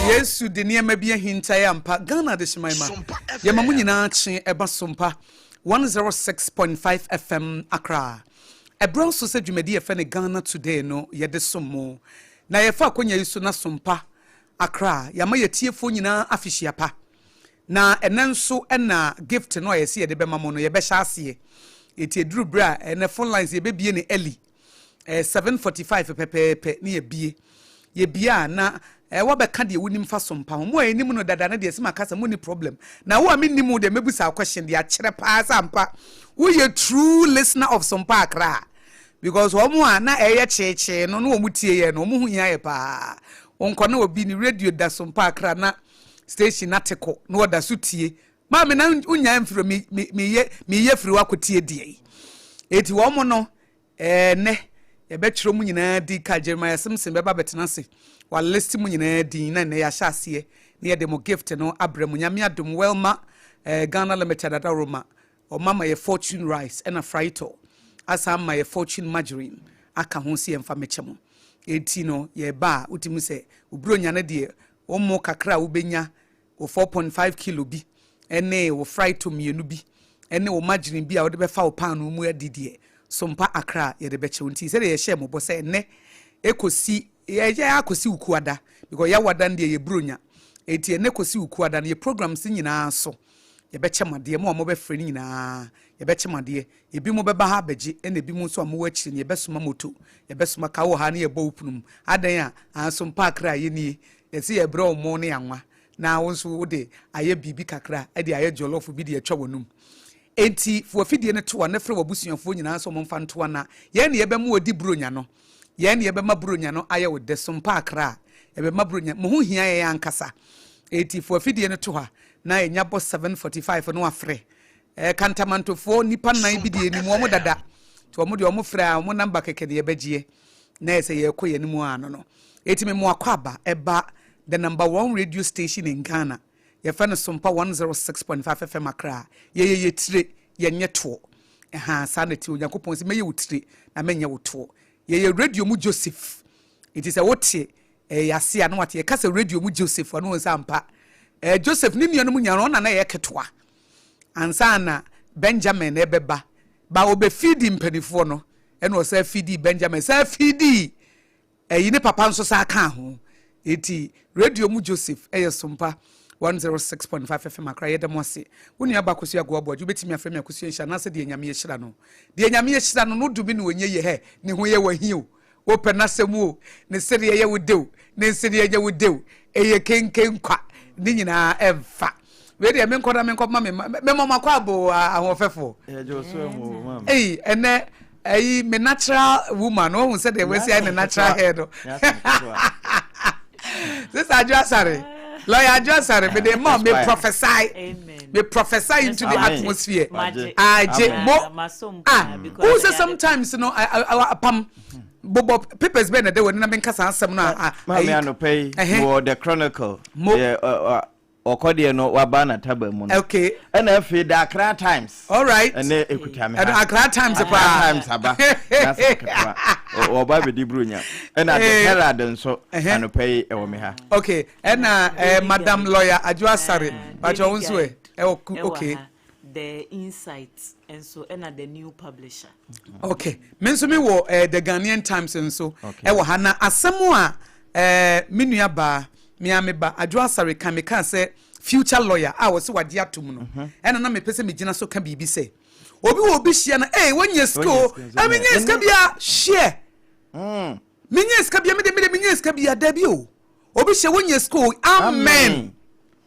Yesu de niema bia hinta ya mpa Ghana de shimaima ye mamu nyina chi eba SOMPA 106.5 FM Accra ebron so se dwumadi ye fe ne Ghana today no ye de somo na ye fa akonya yiso na SOMPA Accra ya ma ye tiefo nyina afihia pa na enenso na gift no ye se ye de be mamo no ye be hya ase eti eduru bra ene phone lines ye be bie ne early 7:45 pepepe ni ye bie na wabeka de wonim fa SOMPA mo enim no dada na de sima kasa mo ni problem na wo aminim de mebusa question de akere pa sampa wo ye true listener of SOMPA Accra because wo mo na eye cheche no no wo tie ye no mo hu hia ye pa wonko na obi ni radio da SOMPA Accra na station ateko no da so tie ma me na unya mfiro me ye firi wakotie die eti wo mo no ne ye betro mu nyina di ka Jeremiah Simpson beba betenase wa list mu nyina din na ya hyase ne ye mo gift no abram nyame adom welma Ghana Limited at Roma o mama ye fortune rice and a frito asa ma ye fortune margarine aka ho se emfa mechemo eti no ye ba utimu se ubronya na de o mo kakra wo benya o 4.5 kilo bi ene wo frito mienu bi ene wo margarine bi a wo de be fa wo pan no mu adidie SOMPA Accra ye de beche unti se de ye share mo bo se ne ekosi ye akosi ukuada because ya wada ndie ye bronya eti ne kosi ukuada ne programs nyina so ye beche made mo be frɛ nyina ye beche made ebi mo be ba ha beji ene ebi mo so mo wachi ne ye besoma moto ye besoma ka wo ha ne ye bo opunum adan a SOMPA Accra ye ni ye se ye bro mo ne anwa na wo so wo de aye bibi kakra e de aye jollof bi de atwa wonum enti fo afidie ne to na frɛ wabusuafo nyina so mo mfa nto na ye ne ye be mo odi bronya no ye ne ye be ma bronya no aye wo de SOMPA Accra ye be ma bronya mo hu hia ye ankasa enti fo afidie ne to ha na enya bo 7:45 no afrɛ kantamantofo nipa nan bi de ni mo dada to mo de mo frɛ mo number keke de ye begye na ye se ye kɔ ye ni mu ano no enti me mo akwa eba the number 1 radio station in Ghana ye fa no SOMPA 106.5 FM Accra ye tire ye nyeto sanity Onyankopon se meye wutire na menye woto ye radio mu Joseph it is a wote yase anu wate ye kasa radio mu Joseph anu nsampa Joseph ni mianu mu nyaro na ye ketoa ansa na Benjamin ebeba ba obe feed mpanifo no ene o sa feed Benjamin sa feed yi ne papa nso sa ka ho eti radio mu Joseph SOMPA 106.5 FM Accra ye demose woni aba AKOSUA go ABOAGYE betimi afrɛ me AKOSUA nsha na se de nyame ye hyira no de nyame ye hyira no no dumi no onye ye he ne ho ye wahio wo penasemu ne se de ye wodew ne se de ye wodew eye kenken kwa ni nyina emfa we de me nkoda me nkoma me mama kwa abo ahofefo ene me natural woman no hu se de we say na natural hair no this ADWOA ASARE Lawyer ADWOA ASARE me the mom me prophesy amen me prophesy into the atmosphere who say sometimes you know apam bobo papers be na de woni na me nkasa asem no me anopay for the chronicle okode no wabana taba mu no okay and afi the Accra Times all right and ekuta me Accra Times aba that's oba be di brunya and at the Herald nso anopay e wo me ha okay and madam lawyer ADWOA ASARE but you wonso okay the insights and so and the new publisher okay me nso me wo the Ghanaian Times nso e wo ha na asemu a menua ba me ba ADWOA ASARE kan me kan say future lawyer wo se wade atom no ena na me pese me gina so ka bibi say obi hia na wonye school menye ska bia share menye ska bia me menye ska bia da bi o obi hia wonye school amen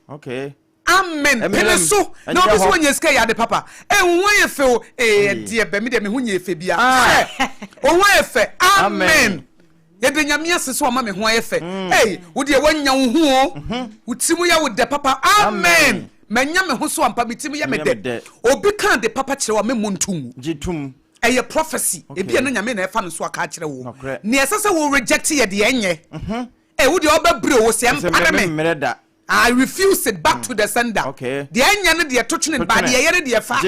okay amen pele so na obi so wonye ska ya de papa won ye fe o de be me hunye fe bia o won ye fe amen ye de nyame asese o ma me ho ye fe wo de wanya wo hu o timu ya wo de papa amen manya me ho so ampa bitimu ya me de obi kan de papa kire wa me montum jitum eye prophecy ebi na nyame na efa no so aka kire wo ne esese wo reject ye de enye wo de obabre wo se ampa me I refuse it back to the sender okay de enye ne de totwene ba de ye de fa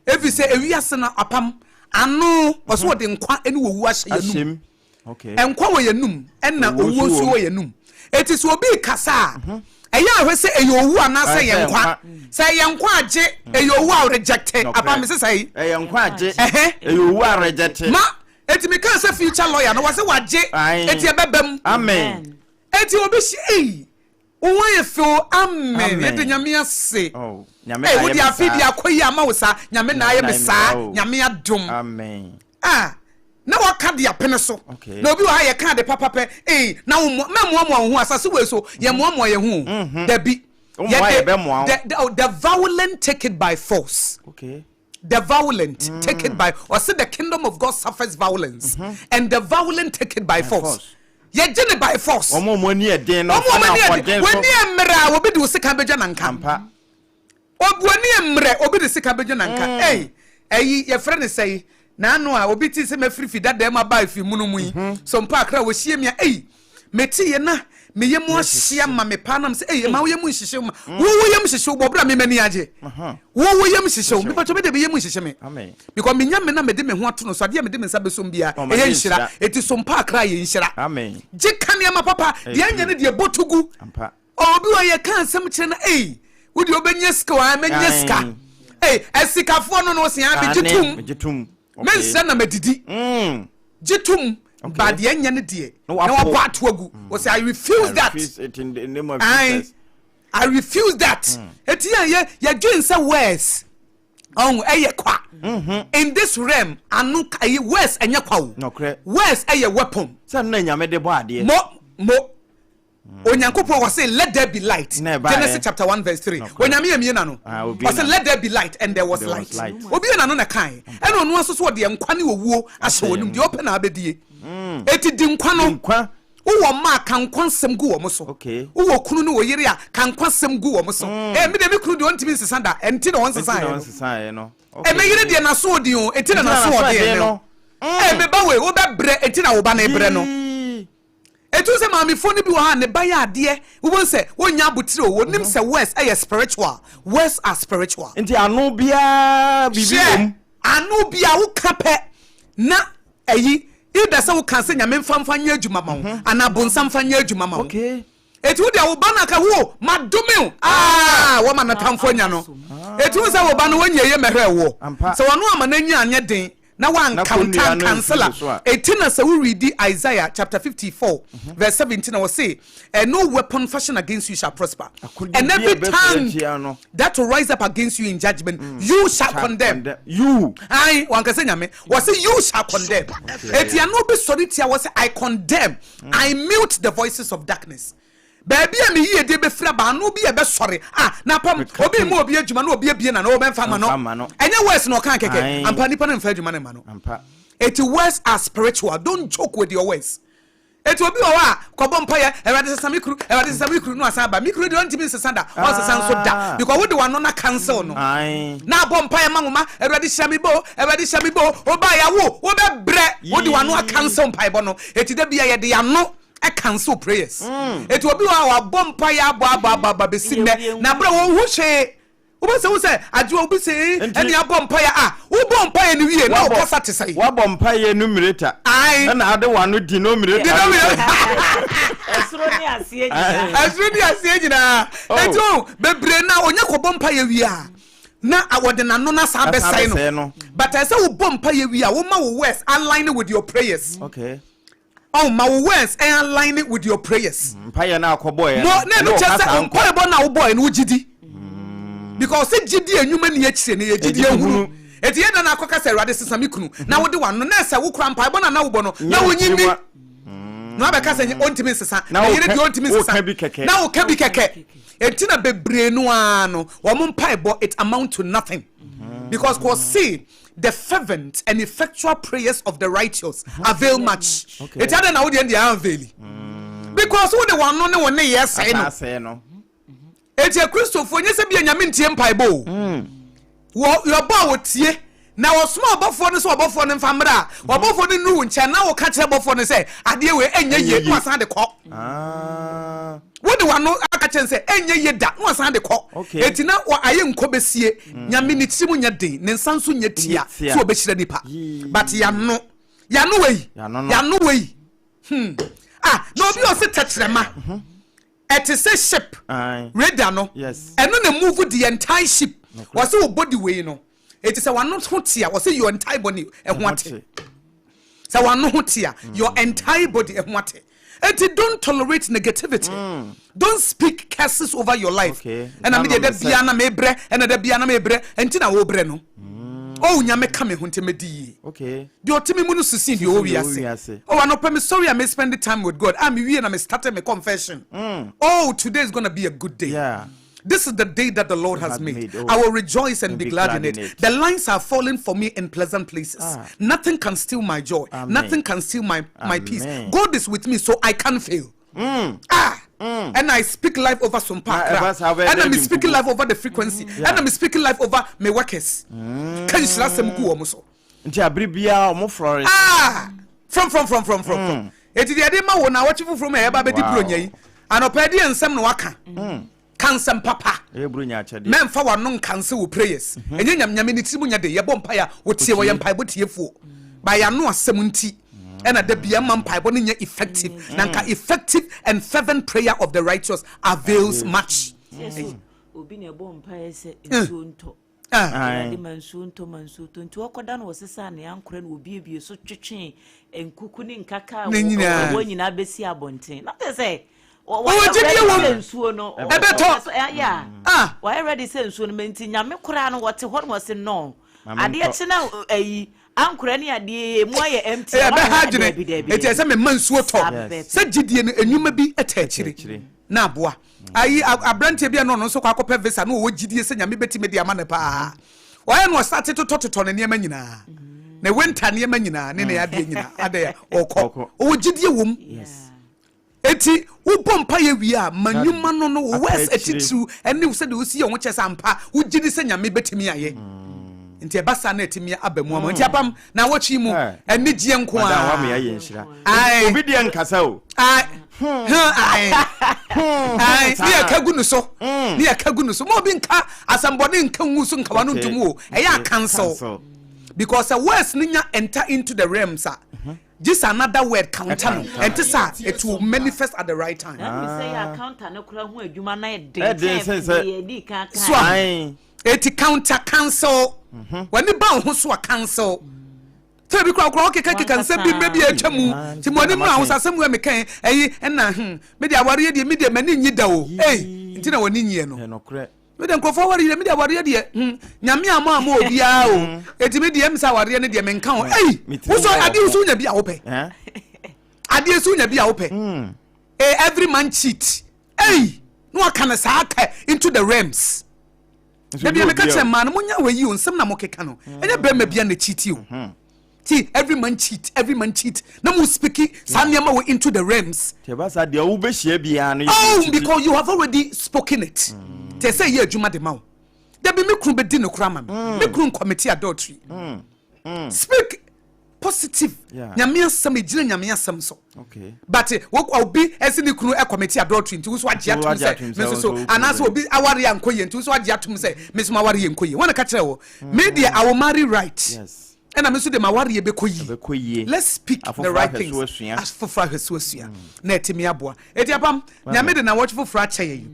evi se ewiase na apam anu oso wo de nkwa ene wo wu ahye yanum okay enkwa wo yanum enna owo so wo yanum eti so obi kasa eya ahwe se eyowu anasa yenkwa se yenkwa age eyowu a reject apa me se say yenkwa age eyowu a reject ma eti me kan se future lawyer no wase wage eti ebebam amen eti obi shi wo ye feel amen eti nyame ase nyame aye wo dia fidi akoyi ama wo sa nyame na aye me sa nyame adom amen na waka dia pene so na obi wa ye kan de papa pe na mo hu asase we so ye mo ye hu da bi the violent take it by force the violent take it by or say the kingdom of God suffers violence and the violent take it by force ye gene by force omo ni e den no when ni emra obi de sika beja nanka obuani emre obi de sika beja nanka ye friend say na no a obi ti se mafrifi dada ma ba fi munumu yi sompa akra wo hie mia meti ye na me yemu ahia ma me pa nam se ma wo yemu hihye ma wo yemu hihye bo bra me mani age wo yemu hihye me pato me de yemu hihye me amen because me nya me na me de me ho ato no so ade me de me nsa besom bia ye nhira eti sompa akra ye nhira amen je kane ma papa de anya ne de botugu obi wo ye kan sam kire na wo de obenya ska wa menya ska esikafo no no se ya be jitum men say na medidi jitum ba de anya ne de na wa pato agu o say I refuse that in the name of Jesus I refuse that etia ye dwen say words kwa in this realm anu kai words anya kwa wo words weapon say na nyame de bo ade mo Onyankopon was saying let there be light Genesis chapter 1 verse 3 onyame yemie na no was saying let there be light and there was light obi na no na kan e na onu aso so de nkwa ne owuo ahye wonum de open na abedie eti di nkwa no wo ma kan kwansem gu wo mo so wo kunu no wo yire a kan kwansem gu wo mo so me de me kunu de ontimi nsesanda enti na wonsesa no me yire de na so odi o enti na so odi no me ba we wo be bre enti na wo ba na bre no etu se mami foni bi wo ha ne ba ya ade wo won se wonya abotire wo nim se words spiritual words are spiritual enti anu bia bibim anu bia wo kape na ayi ida se wo kan se nyame mfamfa nya adwuma ma wo ana bonsam fa nya adwuma ma wo etu de wo ba na ka wo madome wo ma na tamfo nya no etu se wo ba no wonya ye mehwe wo se wono ama na nya anya den na one cancela etina se we read Isaiah chapter 54 verse 17 was say no weapon fashioned against you shall prosper and every tongue that will rise up against you in judgment you shall condemn you one can say nyame was say you shall condemn etia no be sorry tia was say I condemn I mute the voices of darkness baby am ye de be fra ba no bi e be sore na pam obi mo obi adwuma na obi abie na no be mfa ma no enye words no kan keke ampa nipa na mfa adwuma na ma no ampa it words are spiritual don't joke with your words it obi o wa kobom pa ye ewade sesame kru no asa ba mikru de ontimi sesanda o sesan so da because we de one na cancel no na bom pa ye mangoma ewade hyami bo o ba ya wo be bre wo de one cancel pa bo no it de bia ye de ya no I cancel prayers. It will be our bompa ya ba be sin na bra wo hu hwe. Wo say adwo obi say eni abompa ya wo bompa ya ni wie na wo kasa te say. Wo bompa ya numerator. Na ade wano denominator. Esro ni asie nyina. Eto bebre na onye ko bompa ya wie a. Na awode na no na sa be say no. But I say wo bompa ya wie a wo ma wo words align with your prayers. Okay. Oh, my words and align it with your prayers. Paya na akoboy. No, just say boy na boy no gidi. Because say gidi enwuma na yechire na gidi ehunu. Eti ye na akoka say rade sesame kunu. Na wo de wan no na say wo kura mpa bo na wo bo no. Na wo nyimi. No abeka say ontimi sesa. Na yire de ontimi sesa. Na wo ka bi keke. Eti na bebre no ano. Wo mo mpa bo it amount to nothing. Because cause see the fervent and effectual prayers of the righteous avail much. It had now the avail. Because who the one no one yes say no. It's a Christopher when you say be a yamin paibo. Your bow would see. Now a small buffon is about for them famra, or buffon the noon, now catch a buffon and say, I deal with any year was on the cock. What do I know? I can say, any year that was on the cock. It's not what I am cobesie, Yamini Simunya day, Nensansu Yetia, so be nipa. But Yano way. No, you also touch them. it is a ship radar no yes and no move the entire ship was your body way no it is a one not hotia was your entire body and what so one not hotia your entire body and what and don't tolerate negativity don't speak curses over your life and I mean the biana mebre and the biana mebre and tina wobre no oh nyame kame huntemedi okay the otimi munu susin the owiase oh I'm sorry I may spend the time with God I'm here and I'm starting my confession oh today is going to be a good day yeah this is the day that the Lord has made. I will rejoice and be glad in it. The lines are falling for me in pleasant places. Nothing can steal my joy. Nothing can steal my peace. God is with me, so I can't fail. And I speak life over SOMPA, and I'm speaking life over the frequency, and I'm speaking life over my workers. From. It is the idea when I watch you from a baby and opedi and some waka. Cancer papa men for one non cancel prayers and yamini timunya de yabompire would see why empire would here for by a no 70 and at the biaman piboning effective nanka effective and fervent prayer of the righteous avails much. Obin a bompire said mansunto to okodan was a son yankren will be so chiching and cooking kaka when you na besi abontin not to say why already said soon maintain Yamikuran what was in no. I did now a Uncle de Moya empty. It is a man's water. Said Gideon, and you may be attached. Now, boy, I brand to be a non so copper vessa no what Gideon and Yamibeti media manapa. Why was started to talk to Tony Yamenina? They went to Yamenina, Nene Adina, or Coco. Oh, Gideon, yes. Eti ubompa ye wia manuma no no west etitu ene wo se de wo si on che sampa wo gidi se nyame betimi aye nti e basa na etimi abamu am nti apam na wachi mu ene gie nko a wa me aye nhira obi de nkasa o ai ni akagu no so ni akagu no so mo bi nka asambode nka ngu nka wano ntumu o e ya cancel because a words ninya enter into the realms just another word counter and this it will manifest at the right time. Let me say a counter no kura hu adwuma na so it counter cancel when the bound who so cancel so be kura okay can say maybe a chamu ti mo ni mu ahun sasem we me kan eh na me dia ware de me de mani nyi da o eh nti na woni nyi no we dem ko forward me dia ware de nyame ama obia o etimi de em sa ware ne de me nkan o wo so ade wo nya bia wo pe ade so nya bia wo pe every man cheat no aka sa aka into the realms na bia me ka che man mo nya we yi o nsem na mo keka no enya be ma bia na cheat o see every man cheat na mo speaking sanyama we into the realms tebasa de wo be hia bia no because you have already spoken it they say ye adwuma de ma wo there be me kru be di no kra ma me kru committee adultery speak positive nyame asem ejire nyame asem so okay but wo obi esi ni kru e committee adultery nti wo so agye atum say me so anas obi aware ankoye nti wo so agye atum say me so aware ankoye wona ka kire wo media I will marry right yes and I'm the Mawari bekoyi. Let's speak the right things. As for Fraheswia. Netimi abua. Etiapam, Yamede na watch for Frache.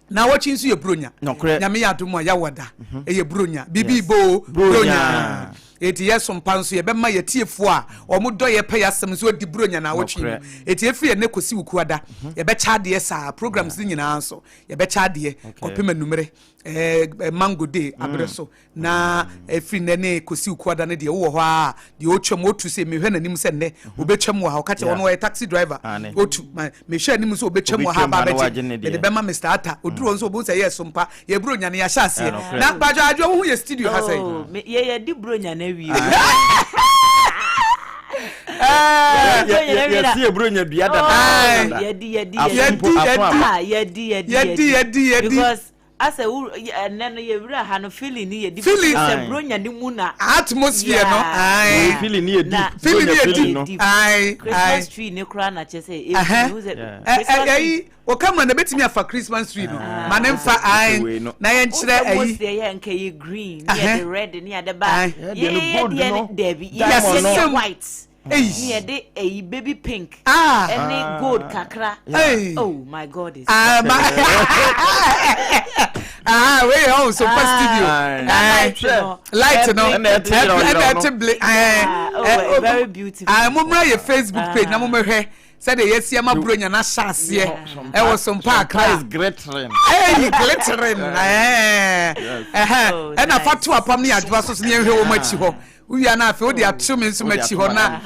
Now watching you brunya. No correct. Yamia Duma Yawada. A brunya. Bibi bo brunya. It yes some pansu ye bema ye tiefua or mudo ye pay us some so di brunya na watching. It ye free neko si ukwada. Ye be chade sa programs nyina anso. Ye be chade kopema numere. Mango day abreso na free nene kosi ukwada ne de wo ho a de otwam otu se me hwe nanim se ne obetwam wo ha o ka che wono we taxi driver otu me hwe anim so obetwam wo ha ba be de be ma Mr. Ata oduro nso obo se ye SOMPA ye bronya ne ya hya ase na bajo adwo wo ye studio ha sai ye di bronya na wi ye bronya bia dada ye because as a nene ye wura ha no feeling ye di bronya ni mu na atmosphere no feeling ye di Christmas tree ne kra na che say o come na betimi afa Christmas tree no manem fa na ye nkyere ye nka ye green ye the red ne ye the back ye the white Near a baby pink. Any gold kakra. Oh my God. We home so studio. Light no. Very beautiful. I'm on my Facebook page. I'm on my said yes, I'm a brilliant. I shall see. I was some park. Is glittering. Hey, glittering. And I fought to a family at was near how much you. We are not for the assuming so much you na.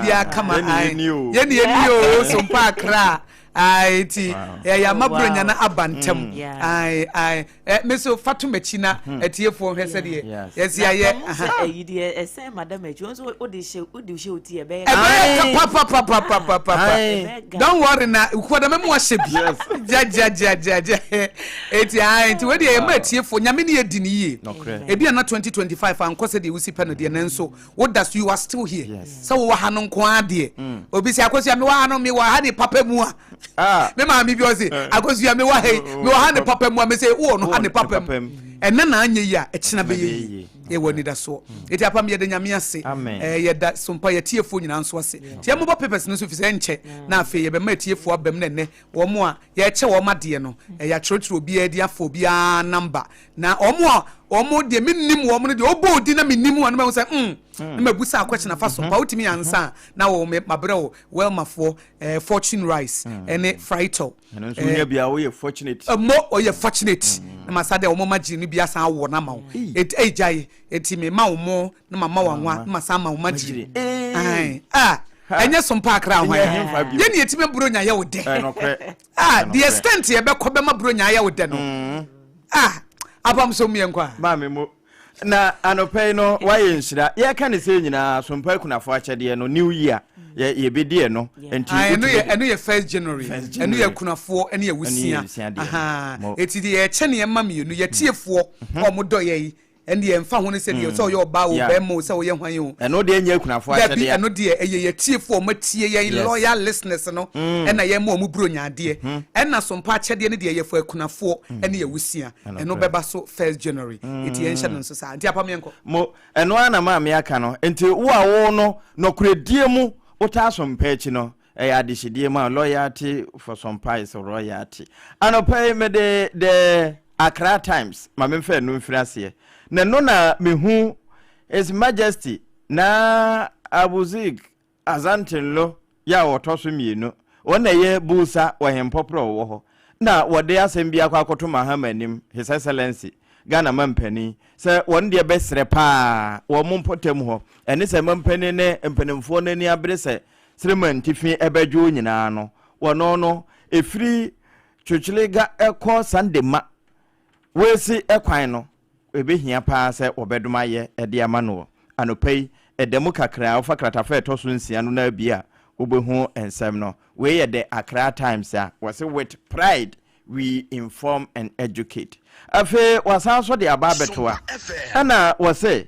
Yeah, come on. You some park. Aiti ya mabronya na abantem meso fatumachina etiefo hwese de yes ya ye ese madam eju so odi she oti ebe don't worry na ukoda memu ahye bi ja eti we de ma etiefo nyame ne edi ni yie ebi na 2025 ankose de wusi pano de nanso what does you are still here so wo ha no nko ade obi si akosia me wa ha no me wa ha de papa mu a me ma mi bi o se akosu ya me wa ha ne papa mu me say wo no ha ne papa mu enne na anya yi a ekina be yi e woni da so eti apam ye de nyame ase ye da sompa ye tiefo nyina nso ase tie mo bo papers no so fi se nche na afi ye be ma tiefo abam na ne wo mo a ye che wo made no ya trotro obi a dia fo obi a number na omo de minnim wo mo de obo di na minnim wo no me say na mabusa akwachi na fa sompa utimi ansa na wo mabre wo well mafo fortune rice ene frito so nya bia wo ye fortunate mo o ye fortunate na masade wo maji ni bia san wo na ma wo ejai eti me ma wo mo na mama wanwa na masa ma wo maji enye sompa akra ho ye ni etime bronya ye wo de the extent ye be ko be ma bronya ye wo de no apam so mie nkwa ma me mo na anopei no waye nshira ye ka ne se nyina sompa kunafo akyede no new year ye bedie no enti enu ye 1st January enu ye kunafo enu ye wusia eti de ye kye ne ye ma mienu ye tiefo omodo ye ende ye mfa ho ne se de so ye oba wo be mo se wo ye hwan yo eno de nya kunafo akyede ya eno de ye tiefo matie ye loyal listeners no ena ye mo mu buro nyaade ena sompa akyede ne de ye fo kunafo ene ye wusia eno beba so 1st January eti ye nhye no so sa enti apam yenko mo eno ana ma me aka no enti wo a wo no nokoredie mu uta sompa echi no adishidie ma loyalty for sompa is royalty anopai me de Accra Times ma me mfa no mfirase na no na mehu His Majesty na Abuzig Azantenlo ya wotoso mienu wona ye busa wahempopro wo ho na wode asem bia kwa akoto mahamanim His Excellency Ghana mampani se won de besre pa wo mompotem ho ene se mampani ne mpanimfo nani abre se Sreman tifi ebedwo nyina no wono no efiri chuchulega ekọ Sunday ma wesi ekwan no ebehia pa se obeduma ye ede ama no anopai edemu kakra ofa kratafa etoso nsia no na bia obehu ensem no we ye the Accra Times a was with pride we inform and educate afi wasanso de ababetoa ana wase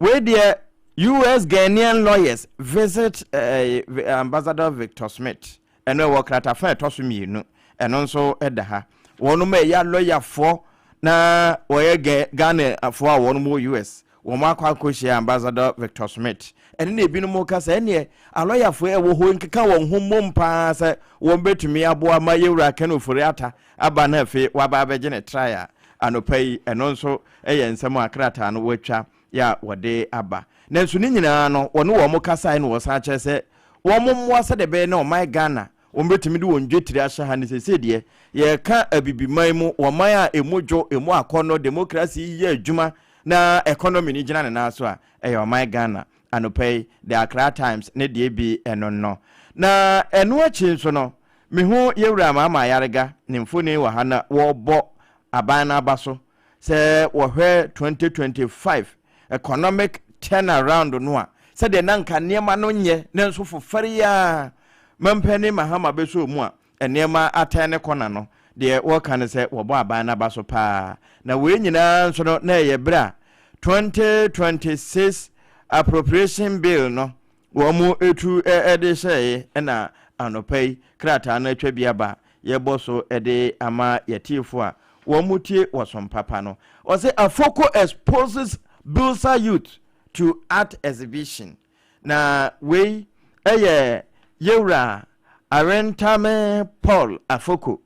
we de US Ghanaian lawyers visit Ambassador Victor Smith and we kratafa etoso mienu eno nso edaha wonu ma ya lawyer for na we Ghana for wonu mo US wo akwa koshi Ambassador Victor Smith ene na ebi no mo kasa ene a lawyer for e wo ho nkeka wo hommom pa se wo betumi aboa ma yewura kanofori ata aba na afi waba abegye ne trial anopai eno nso eye nsem akrata no watwa ya wode aba na nso ni nyina no wonu wo mo kasa no wo sa kye se wo mommoa se de be na o my Ghana wo betumi de wo ndwetiri ahye ha ne sese de ye ka abibiman mu wo man a emodwo emu akono democracy ye adwuma na economy ni gina na so a eyo my Ghana anopai the Accra Times ne de bi eno no na eno achi nso no me hu yewura mama yarega ne mfoni wa hana wo bo aban na abaso se wo hwe 2025 economic turnaround no a se de nanka niema no nye ne nso fofare ya mampani mahama beso mu a niema atane kona no de wo kan se wo bo aban na abaso pa na we nyina nso no na ye bra 2026 appropriation bill no wo mu etu ede shey na anopai krata na atwa biaba ye boso ede ama yatifo a wo mutie wosom papa no o say Afoko exposes Bilsa youth to art exhibition. Na we Yewra Arentame Paul Afoko.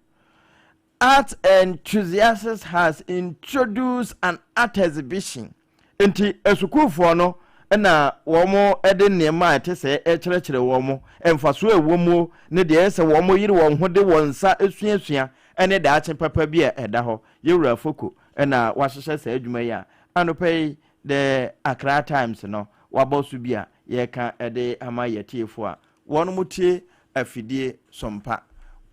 Art enthusiasts has introduced an art exhibition. Enti esukufo no na womo ede nema ete se ekyerɛkyerɛ womo emfaso ewomo ne de ese womo yiri won ho de wonsa esuasua ene de ache papa bi eda ho Yewra Afoko na wahyehyɛ se adwuma ya anopai the Accra Times no wabosu bia ye ka ede ama yetiefo a wono mutie afidie sompa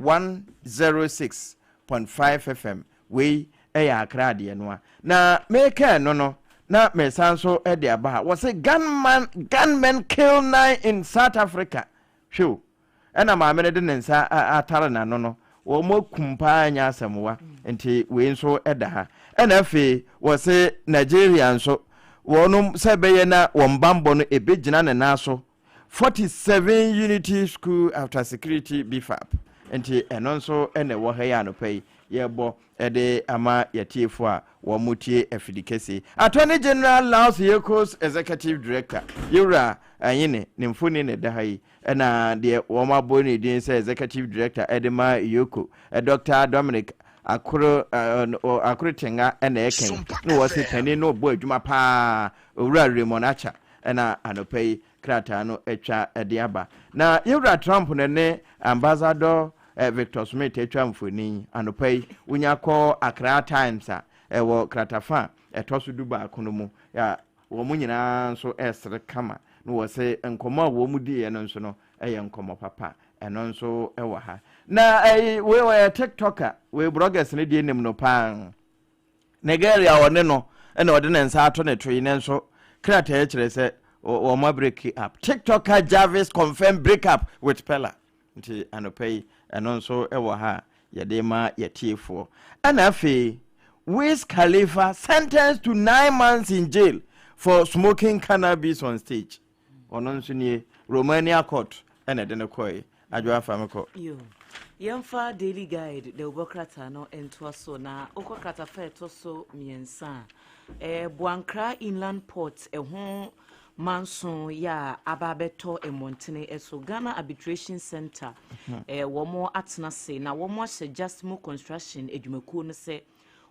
106.5 FM we Accra de no na meka no na mesanso e de aba was a gunmen kill 9 in South Africa show ena ma me de nsa atare na no wo mo kumpa anya asemwa enti we nso e da ha ena afi was a Nigerian so wonum se beye na wombambo no ebegina ne naso 47 Unity School after security BFAP enti eno nso ene wo ha ya no pay yebo ede ama yatiefo a wo mutie afidikese Attorney General Laos Yekos Executive Director Yura anyine ne mfoni ne da hayi na de wo mabo ne din say Executive Director Edema Yoko Dr. Dominic Akrotenga na eken no wose tani no bo adwuma pa owura Remonacha na anopai krata no etwa ede aba na Yura Trump ne ambassador Victor Smith etwa mfoni anopai unyakọ Accra Times a ewo kratafa etoso duba akono mu ya wo munyina nso esre kama no wo se enkomo wo mudi ye no nso no eye nkomo papa eno nso ewo ha na we TikToker we bloggers ne die nim no pan Nigeria wone no ena wode ne nsa ato ne toyi ne nso krata e kire se wo ma break up TikToker Jarvis confirm break up with Pella nti anopai eno nso ewo ha yede ma yetiefo anafe Wiz Khalifa sentenced to 9 months in jail for smoking cannabis on stage. Ononso ni Romania court ene de ne koi adwa fameko. Yo. Yemfa Daily Guide the Obokrata no ento so na okokrata fa to so miensa. Buankra Inland Port ho manson ya ababeto emontene eso Ghana Arbitration Center womo atena se na womo suggest mo construction edwumakuo no se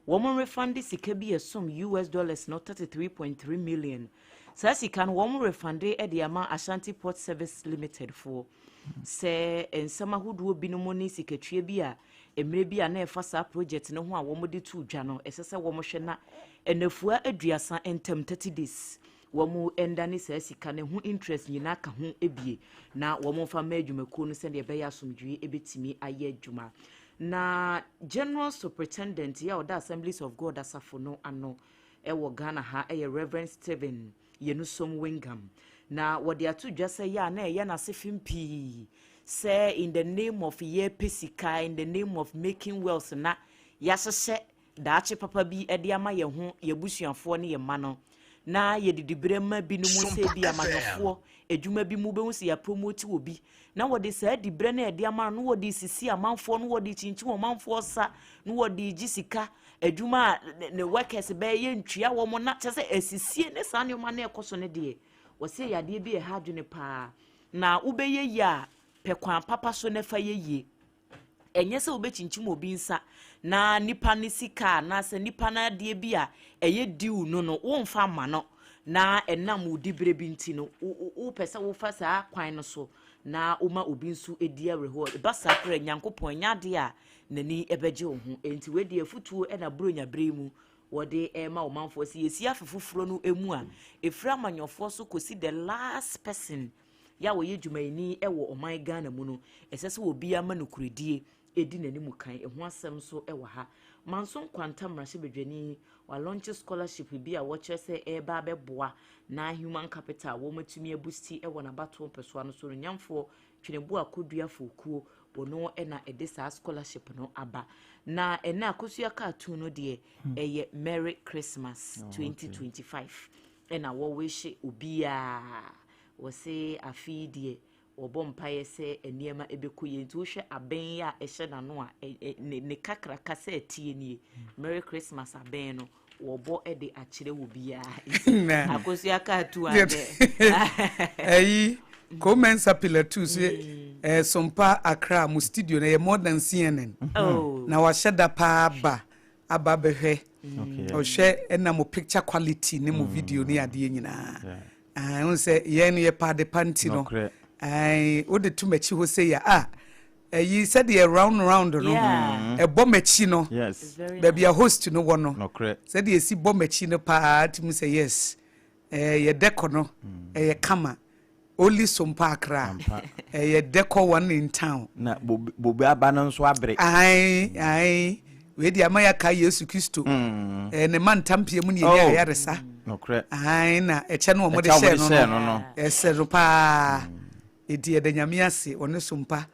womo refund sika bi esom $33.3 million sa sika no womo refund e de ama Ashanti Port Service Limited for se ensama hoduo bi no mo ni sikatwie bi a emre bi a na efa sa project no ho a womo de tu dwa no esese womo hwe na enafua aduasa entem 30 days womu endani sa sika ne ho interest nyina ka ho ebie na womu fa ma adwumakuo no se de be ya somdwe ebetimi aye adwuma na General Superintendent ya oda Assemblies of God asafo no ano ewo Ghana ha Reverend Stephen Yenusom Wingam na wode atu dwase ya na ye na sefimpi say in the name of ye pesika in the name of making wealth na yasese daache papa bi ede ama ye ho ye busuafo ne ye ma no na ye didibrema bi no mu se bi amanofo edwuma bi mu be hu se ya promote obi na wode sa dibre na ede ama no wode sisi amanfo no wode chinchi wo manfo sa no wode gisika edwuma ne workers be ye ntwia wo mo na chese esisie ne sa ne ma na ekoso ne de wose ya de bi e ha dwene pa na ubeye ya pekwan papa so ne fa ye enye se obechinchi mo bi nsa na nipa ne sika na se nipa na de bi a eye diu no wo mfa ma no na enam udibre bi nti no wo pese wo fa sa kwan no so na uma obi nsu edi areho basa kra nyankopon nyade a nani ebeje wo ho enti we de afutuo e na bronya bremu wode ema wo manfo si yesi afefufuro no emu a efra manyofo so kosi the last person ya wo yedwumaini e wo oman Ghana mu no esese obi ama no kuredie edi nani mu kan eho asem so e wa ha manson kwanta mrahye bedwani wa launch scholarship bi a wo kyerese e ba beboa na human capital wo matumi abusti e wo na bato peso no so nyamfo twenebu akodua fokuo wono e na ede sa scholarship no aba na e na AKOSUA cartoon no de eye Merry Christmas 2025 e na wo wish obi a wo se afi de obompaye se eniema ebekuye nti wo hwe aben ya ehye na no a ne kakra kasa atie nie Merry Christmas aben no wobo e de akyere wo bia AKOSUA ka tu ade Commensa pillar 2 say SOMPA Accra mu studio na more than CNN. Na wa sheda pa aba behwe. O share na mo picture quality ne mo video ne ade nyina. I say ye no ye pa de panty no. Ai o de tumachi ho say ya you said the round no a bombachi no yes baby a host no one no said you see bombachi no pa to say yes ye deco no kama only SOMPA Accra ye deco one in town na bobi abanon so abre ai we di amaya ka Yesu Kristo ne man tampie mu ne ya yaresa no kre ai na eche no mo de share no esero pa edi de nyame ase one SOMPA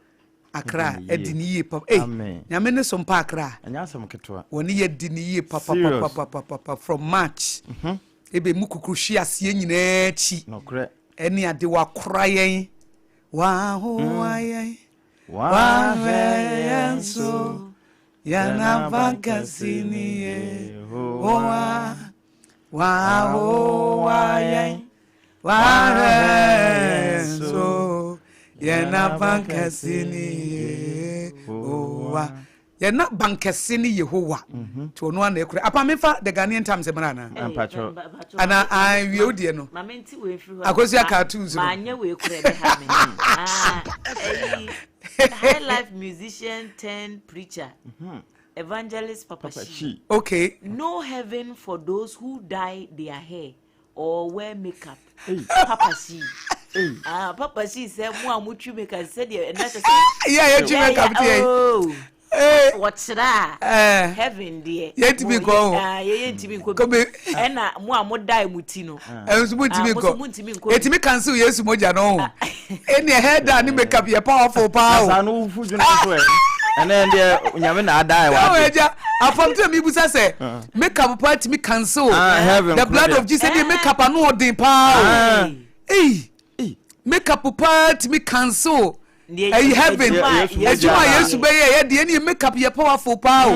Accra ediniye papa nyame ne SOMPA Accra anyasam ketwa woni ye diniye papa from March ebe mukukruhwi ase nyina chi no kre eni ade wakora yen wa ho ayen wa venso yana vankasini ye wa ho ayen wa venso yana bankasini Yehowa yana bankasini Yehowa to no na ekure apa mefa the Ghanaian Times emrana ana I we odie no mamenti we free AKOSUA cartoons no manya we ekure be ha me high life musician turned preacher evangelist Papa Shi. Okay, no heaven for those who dye their hair or wear makeup. Papa Shi. Papa Shi said, "Moi, mutu makeup." Said, "Yeah, yeah, you makeup oh, what's that? Heaven, dear. Yet to be go. Yet to be go. And moi, dye mutino. It me cancel yes, moja no. Any head and makeup, your powerful power. And then nyame na die wa afam to me busa say makeup part me cancel the blood of Jesus dey makeup anu odin pa makeup part me cancel heaven ejuma Yesu be ye dey any makeup ye powerful pa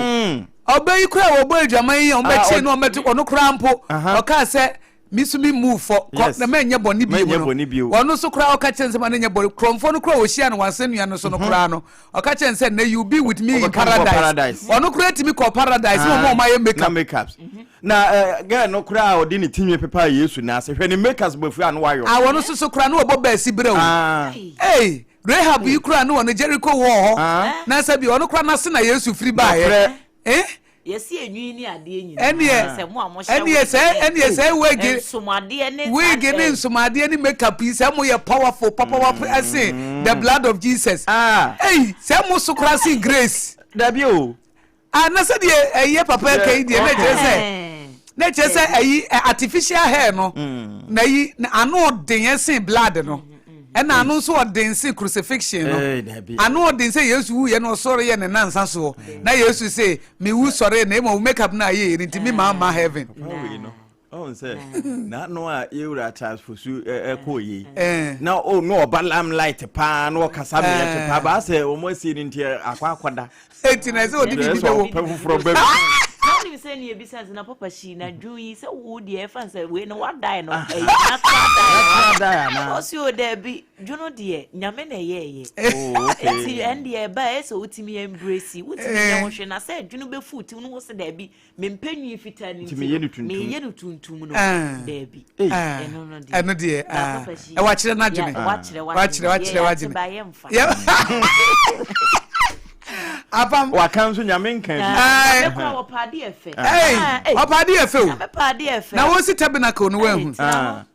obey kura wo boy dwaman yi on be che no meto ono kura mpo o ka say misumi move for na menye boni bi ono so kura o ka chense ma na boni kromfo no kura o hia no wansenu no so no kura no o ka chense na you be with me in paradise ono kura timi ko paradise mo ma ye makeups na girl no kura o di ni tinwe pepa Yesu na se hwe ni makeups bofu anu wayo ono so kura no obo ba si brew hey Rahab you kura no ono Jericho war na se bi ono kura na se na Yesu free ba yes enwi ni ade enyi se mo amosha eni se wege nsumade ni makeup se mo ye powerful powerful say the blood of Jesus hey se mo sukra sin grace dabi o na se de ye papa kai de na chese artificial hair no na yi anu den sin blood no and I know so dancing crucifixion. I know they say yes, we are not sorry and answer so. Now you say me who sorry name of make up now ye into me mama heaven. Oh, say not no you are charged for su now oh no balam light pan or casabi papa say almost seen in here aquaquada. 18 years old from baby. How do you say near besides na Papa Shi na Jewy say wo de fan say we no what die no na because you there be you know there nyame na ye oh okay and there ba so utimi embrace utimi na wo hwe na say dwunu be foot no wo say there be me mpanyi fita ni me ye no tuntum no there be eno no there eno there e wa kire na dwene wa kire Apam wa kanso nyame nkan bi kwa opade efe opade efe o opade efe na wo si tabernacle no wahu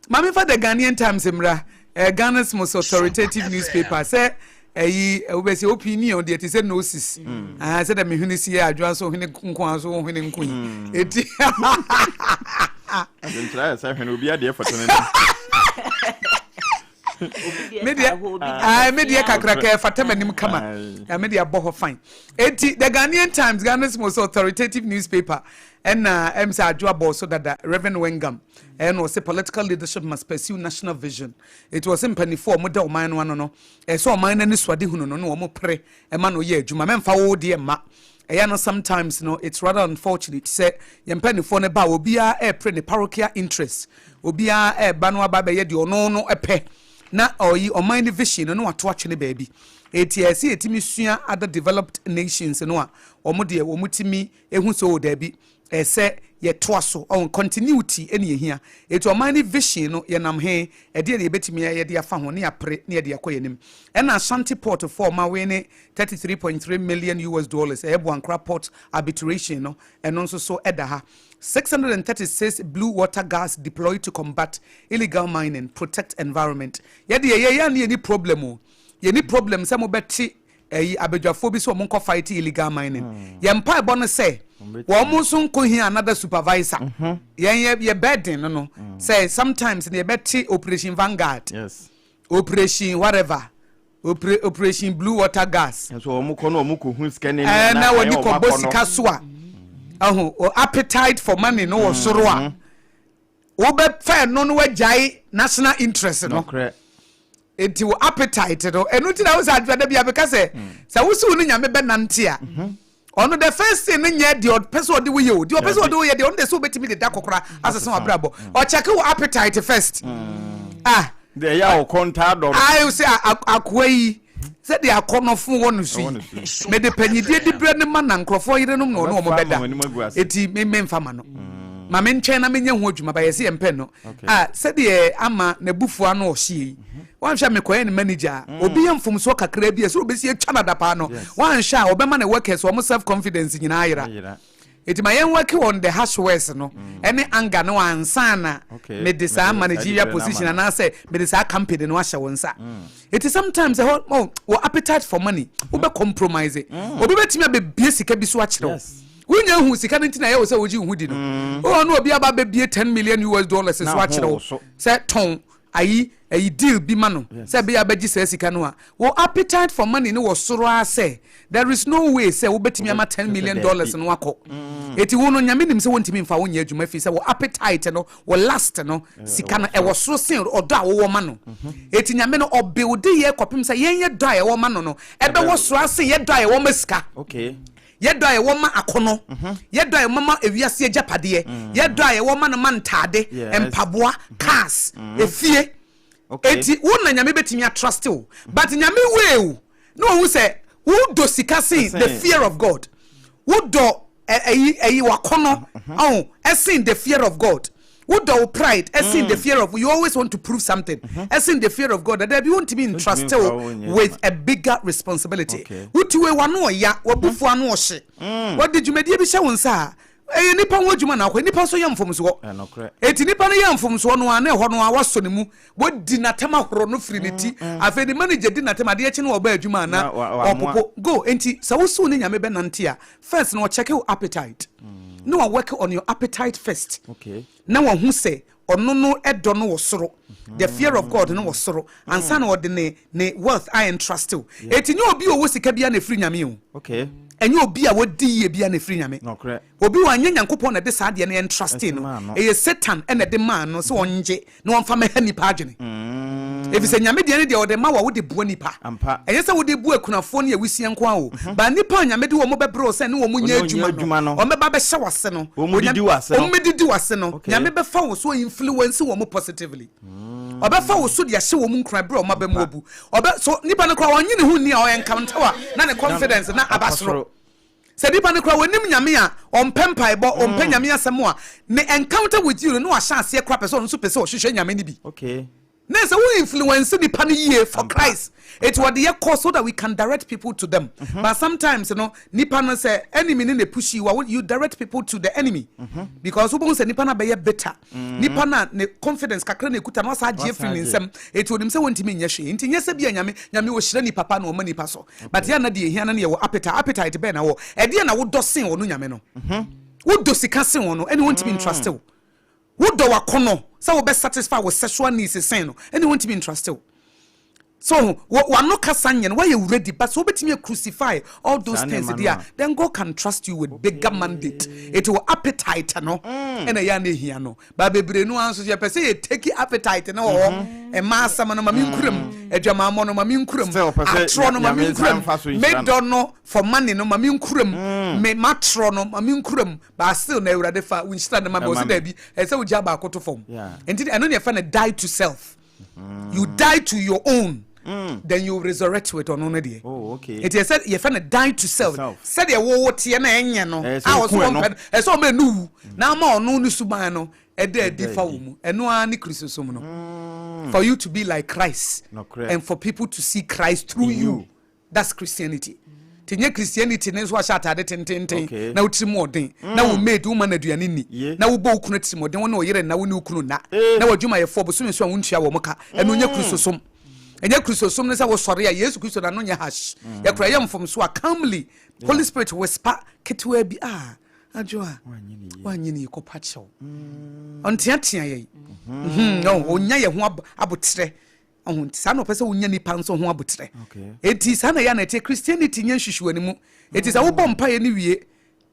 mama for the Ghanaian Times emra Ghana's most authoritative newspaper say we say opinion dey say nosis say that me huni si adwa so huni nkon so huni nkon eti try say huni obi ade foto ne media kakraka fatamanim kama media boho fine eti the Ghanaian Times Ghana's most authoritative newspaper and MSA Adwoa boss so that Reverend Wengam and was a political leadership must pursue national vision. It was in penny for model mine one no so mine and swadi huno no mo pre e ma no ye adwuma memfa wo de ma no sometimes no it's rather unfortunate say yempa ne ba obia pre ne parochial interest obia ba no aba be ye de ono no epe na oyi oman vision no ato atwe ne baabi etiasi etimi sua other developed nations no a omo de omutimi ehu so dabi ese ye toaso on continuity ene ye hia etu oman vision no ye nam he e de ye betimi ye de afa ho ne apre ne de akoyenim ena Ashanti port for ma we ne $33.3 million ebo ankra port arbitration no eno nso so edaha 636 blue water gas deployed to combat illegal mining, protect environment. Yedi ye ni problem o. Ye ni problem se mo beti abedwafo bi so mo nko fight illegal mining. Ye mpa ebo no say wo mo so nko hi another supervisor. Ye burden no. Say sometimes they beti operation Vanguard. Yes. Operation whatever. Operation blue water gas. So mo ko no mo ko hu scanning na woni ko bosika so a or appetite for money no soro a wo be fair no wajai national interest no enti wo appetite no enu ti na wo sa adwa da bia be ka se wo su no nyame be nante a ono the first thing nya the person de wo ye o the person de wo ye de on de so betimi de da kokora asese wo brabo o check wo appetite first de ya o konta do I say akwai said they are cornerful one see. Made the penny did the bread and man and crofo you no no beda. Eti me mfama no. Ma men chena me nya ho adwuma ba yesi empe no. Said the ama na bufu ano ohie. Wan hwa me koye ne manager. Obi yamfom so kakra bi so obesi atwa na dapa no. Wan hwa obema na workers o self confidence nyina ayira. Eti ma yen work on the hashwares no. Any anger no ansana me de sa managerial position and I say me de sa company no ahya wonsa. It is sometimes a whole appetite for money. Obe compromise. Obi betimi abebie sika bi so akere. Wonya hu sika ntina ye wo se woji hu di no. O no obi aba bebie $10 million so akere. Say ton ayi deal bi ma no. Say be abaji se sika no a. Wo appetite for money no wo soro ase. There is no way say wo betimi ama $10 million no akọ. Eti wo no nyame nim se wontimi mfa wo nya adwuma fi se wo appetite no wo last no sika no e wo soro sin odo a wo ma no. Eti nyame no obuild ye kopim se yen ye do a wo ma no no ebe wo soro ase ye do a wo ma sika. Okay. Ye do a wo ma akono. Ye do a mama ewiase agapade ye do a wo ma no mantade empaboa cars efie. Eti wo na nyame betimi a trust you but nyame we no who say who do sikasi the fear of God who do wakono in the fear of God who do pride in the fear of you always want to prove something in the fear of God that you want to be entrusted with a bigger responsibility who to we wano ya wabufu anu oshe what did you media bi sha wonsa nipa ho adwuma na akwa nipa so yam fomso eti nipa no yam fomso no ana ho no awaso ne mu wodi natema horo no firi neti afa di manager di natema de echi no oba adwuma na opopo go enti sa wo so ne nyame be nante a first no check your appetite no work on your appetite first na wo hu se ono no edo no wo soro the fear of God no wo soro ansa na ode ne wealth I entrust you eti nyo obi owo sika bia na firi nyame o enye obi a wodi ye bia na firi nyame obi wa nya nyankopon na de saa de na entrusting no e Satan na de man no so onje na onfa ma hani pa adwene efi se nyame de ne de ode ma wa wode bua nipa enye se wode bua kunafo ne awusie nko a o ba nipa nyame de wo mo bebro se ne wo mo nya adwuma no o me ba be hye wase no o mo didi wase no nyame be fa wo so influence wo mo positively oba fa wo so de hye wo mo nkra bre o ma be mo obu oba so nipa no kwa wonyi ne hu ni a o encounter wa na ne confidence na abasoro se nipa no kwa wonim nyame a ompempai bo ompa nyame asemo a ne encounter with you no wa chance e kwa person so pese o hwehwe nyame ni bi Nessa we influence the pan for Christ. It's what the cause so that we can direct people to them. But sometimes, you know, Nipana say enemy in the push you direct people to the enemy. Because who wants Nipana be better. Nipana ne confidence kakra ne kuta no sa Jeffrey in some it would him say want to mean yashi. Inti nyese bia nyame wo hyira ni papa no mani paso. But ya na de hia na ne wo appetite be na wo. E de na wo do sen wo no nyame no. Wo do sika sen wo no any want to be entrusted. Wo do wakono so we be satisfied with sexual needs sen no any want to be entrusted. So we no kasanyen why you ready but so betimi crucify all those things there then God can trust you with bigger mandate. It will appetite no and ya na hia no ba bebre no anso je pese you take appetite no e ma asam no mami nkuram adwama mo no mami nkuram atro no mami nkuram me don no for money no mami nkuram me matro no ma me nkuram ba still na awurade fa winchita na ma be o da bi e se wo gya ba akoto fom enti eno ne fa na die to self you die to your own then you resurrect with on no dey okay it is said you fa na die to self said ye wo tie na enye no a wo so e so me nu na ma ono ni suban no e da di fa wo mu eno a ni Christosom no for you to be like Christ and for people to see Christ through you. That's Christianity. Tinye Christianity ne so ashata de tenten na utrimo den na wo made woman aduane ni na wo bo okunu trimo den wo na oyere na wo ni okunu na na wadwuma ye fo bo so nso wontua wo maka eno nya Kristosom enya Kristosom ne sa wo sore ya Yesu Kristo na no nya hash ya kura yam from so calmly Holy Spirit whisper ketwa bi ajoa wanyini ko pacho ontiatia ye no onya ye ho abotre ohun sa no pese wonya nipa nso ho abotre enti sa na ya na te Christianity nya hwehwani mu enti sa wo bompa ye ni wie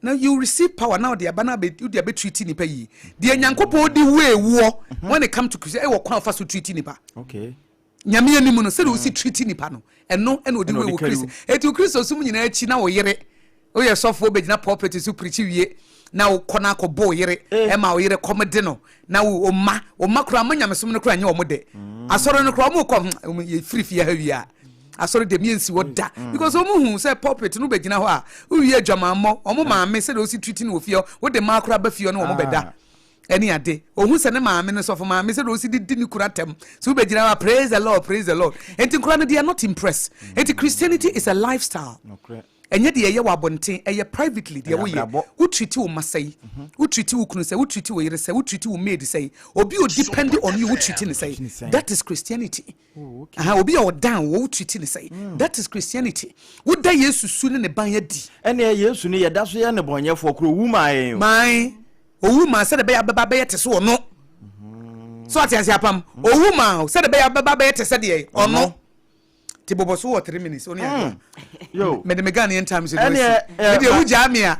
now you receive power now the abana be you dey be treating nipa yi the nyankopon di we wo when it come to Christian e wo kwan fa so treating nipa nyame animu no se do si treating nipa no eno odi we wo Christian enti Christian so mu nyina achi na wo yere o ye sofo be gina pulpit so preach wie na wo kona ko bo yere e ma wo yere komede no na wo ma kura manyamesom no kura nya wo mode asoro no kura mo ko ye free ya hawia asoro de miensi wo da because omo hu say pulpit no be gina ho a wo wie adwamammo omo maame se do si treating wo fie wo de ma kura ba fie no wo mo beda eni ade ohun se ne maame no sofo maame se do si di ni kura tem so be gina praise the Lord enti kura no they are not impressed enti Christianity is a lifestyle enye de ye wa bonten eye privately de wo ye wo treat wo masai wo treat wo kunu say wo treat wo yere say wo treat wo maid say obi o depend on you wo treat ni say that is Christianity obi o down wo treat ni say that is Christianity wo da Yesu su ne ban adi ene Yesu ne ye da so ye ne bonyefo kro wu mai owu ma say de be ababa be yete so no so atiase apam owu ma say de be ababa be yete say de ono Tibobo so 3 minutes only yo me de Meganian times e dey wu jamia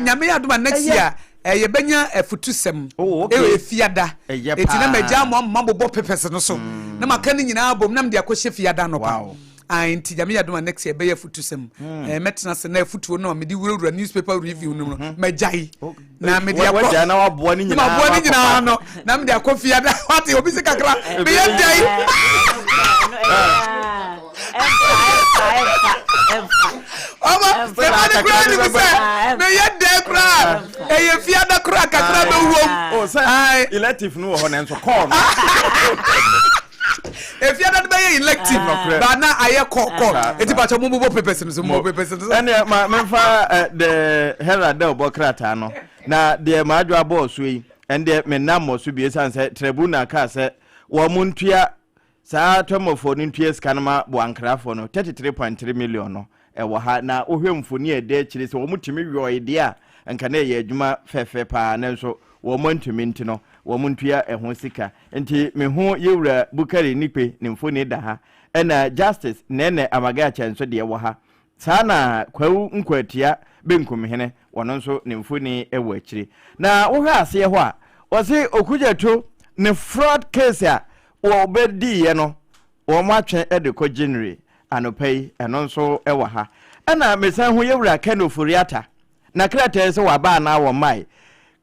nyame adoma next year ye benya afutusem e fiada etina meja mo mabobo pepes no so na maka ni nyina abom na me de akɔhye fiada no pa anti nyame adoma next year be afutusem metena se na afutuo no me di wura newspaper review no mejai na me de akɔ na waboa ni nyina no na me de akɔ fiada wati obi se kakra me ye dai elective no ho na nso call if you don't be elective but now I call eti pa chomo bo papers no mo papers and me fa the Herald Obokrata no na the madwa boss we and the menamo so be san say tribunal ka say wo muntua saa tomofo ni ntua skanama bo ankrafo no 33.3 million no e wo ha na ohwemfo ni ede kire se wo mutumi wi ide a nka na ye adwuma fefe pa na nso wo mantumi nti no wo muntua ho sika nti me ho yewura Bukari nipe ni mfo ni da ha ena justice nene amaga cha nso de wo ha saa na kwawu nkwatia benkum hene wono nso ni mfo ni ewo akire na wo hwa ase ho a wo se okujato ne fraud case a wo bedi ye no wo matwe edeko January anopai eno nso ewa ha ana mesan ho yewura kanoforiata na krata se wa ba na wo mai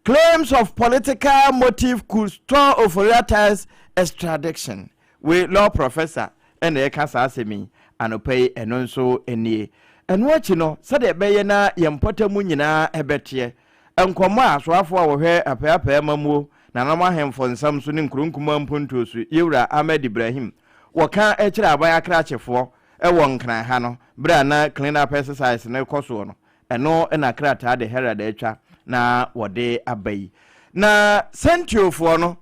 claims of political motive could stall Oforiata's extradition we law professor and e kasa asemi anopai eno nso enie eno achi no se de beye na yempota mu nyina ebete enkomo asoafo a wo hwe apapa mamuo na nama hemfo nsam so ne nkronkuma mponto so yewura Ahmed Ibrahim woka ekira aban akrachefo ewo nkran ha no bra na clean up exercise na ekoso no eno na krata de Herald etwa na wode abai na sentiofo no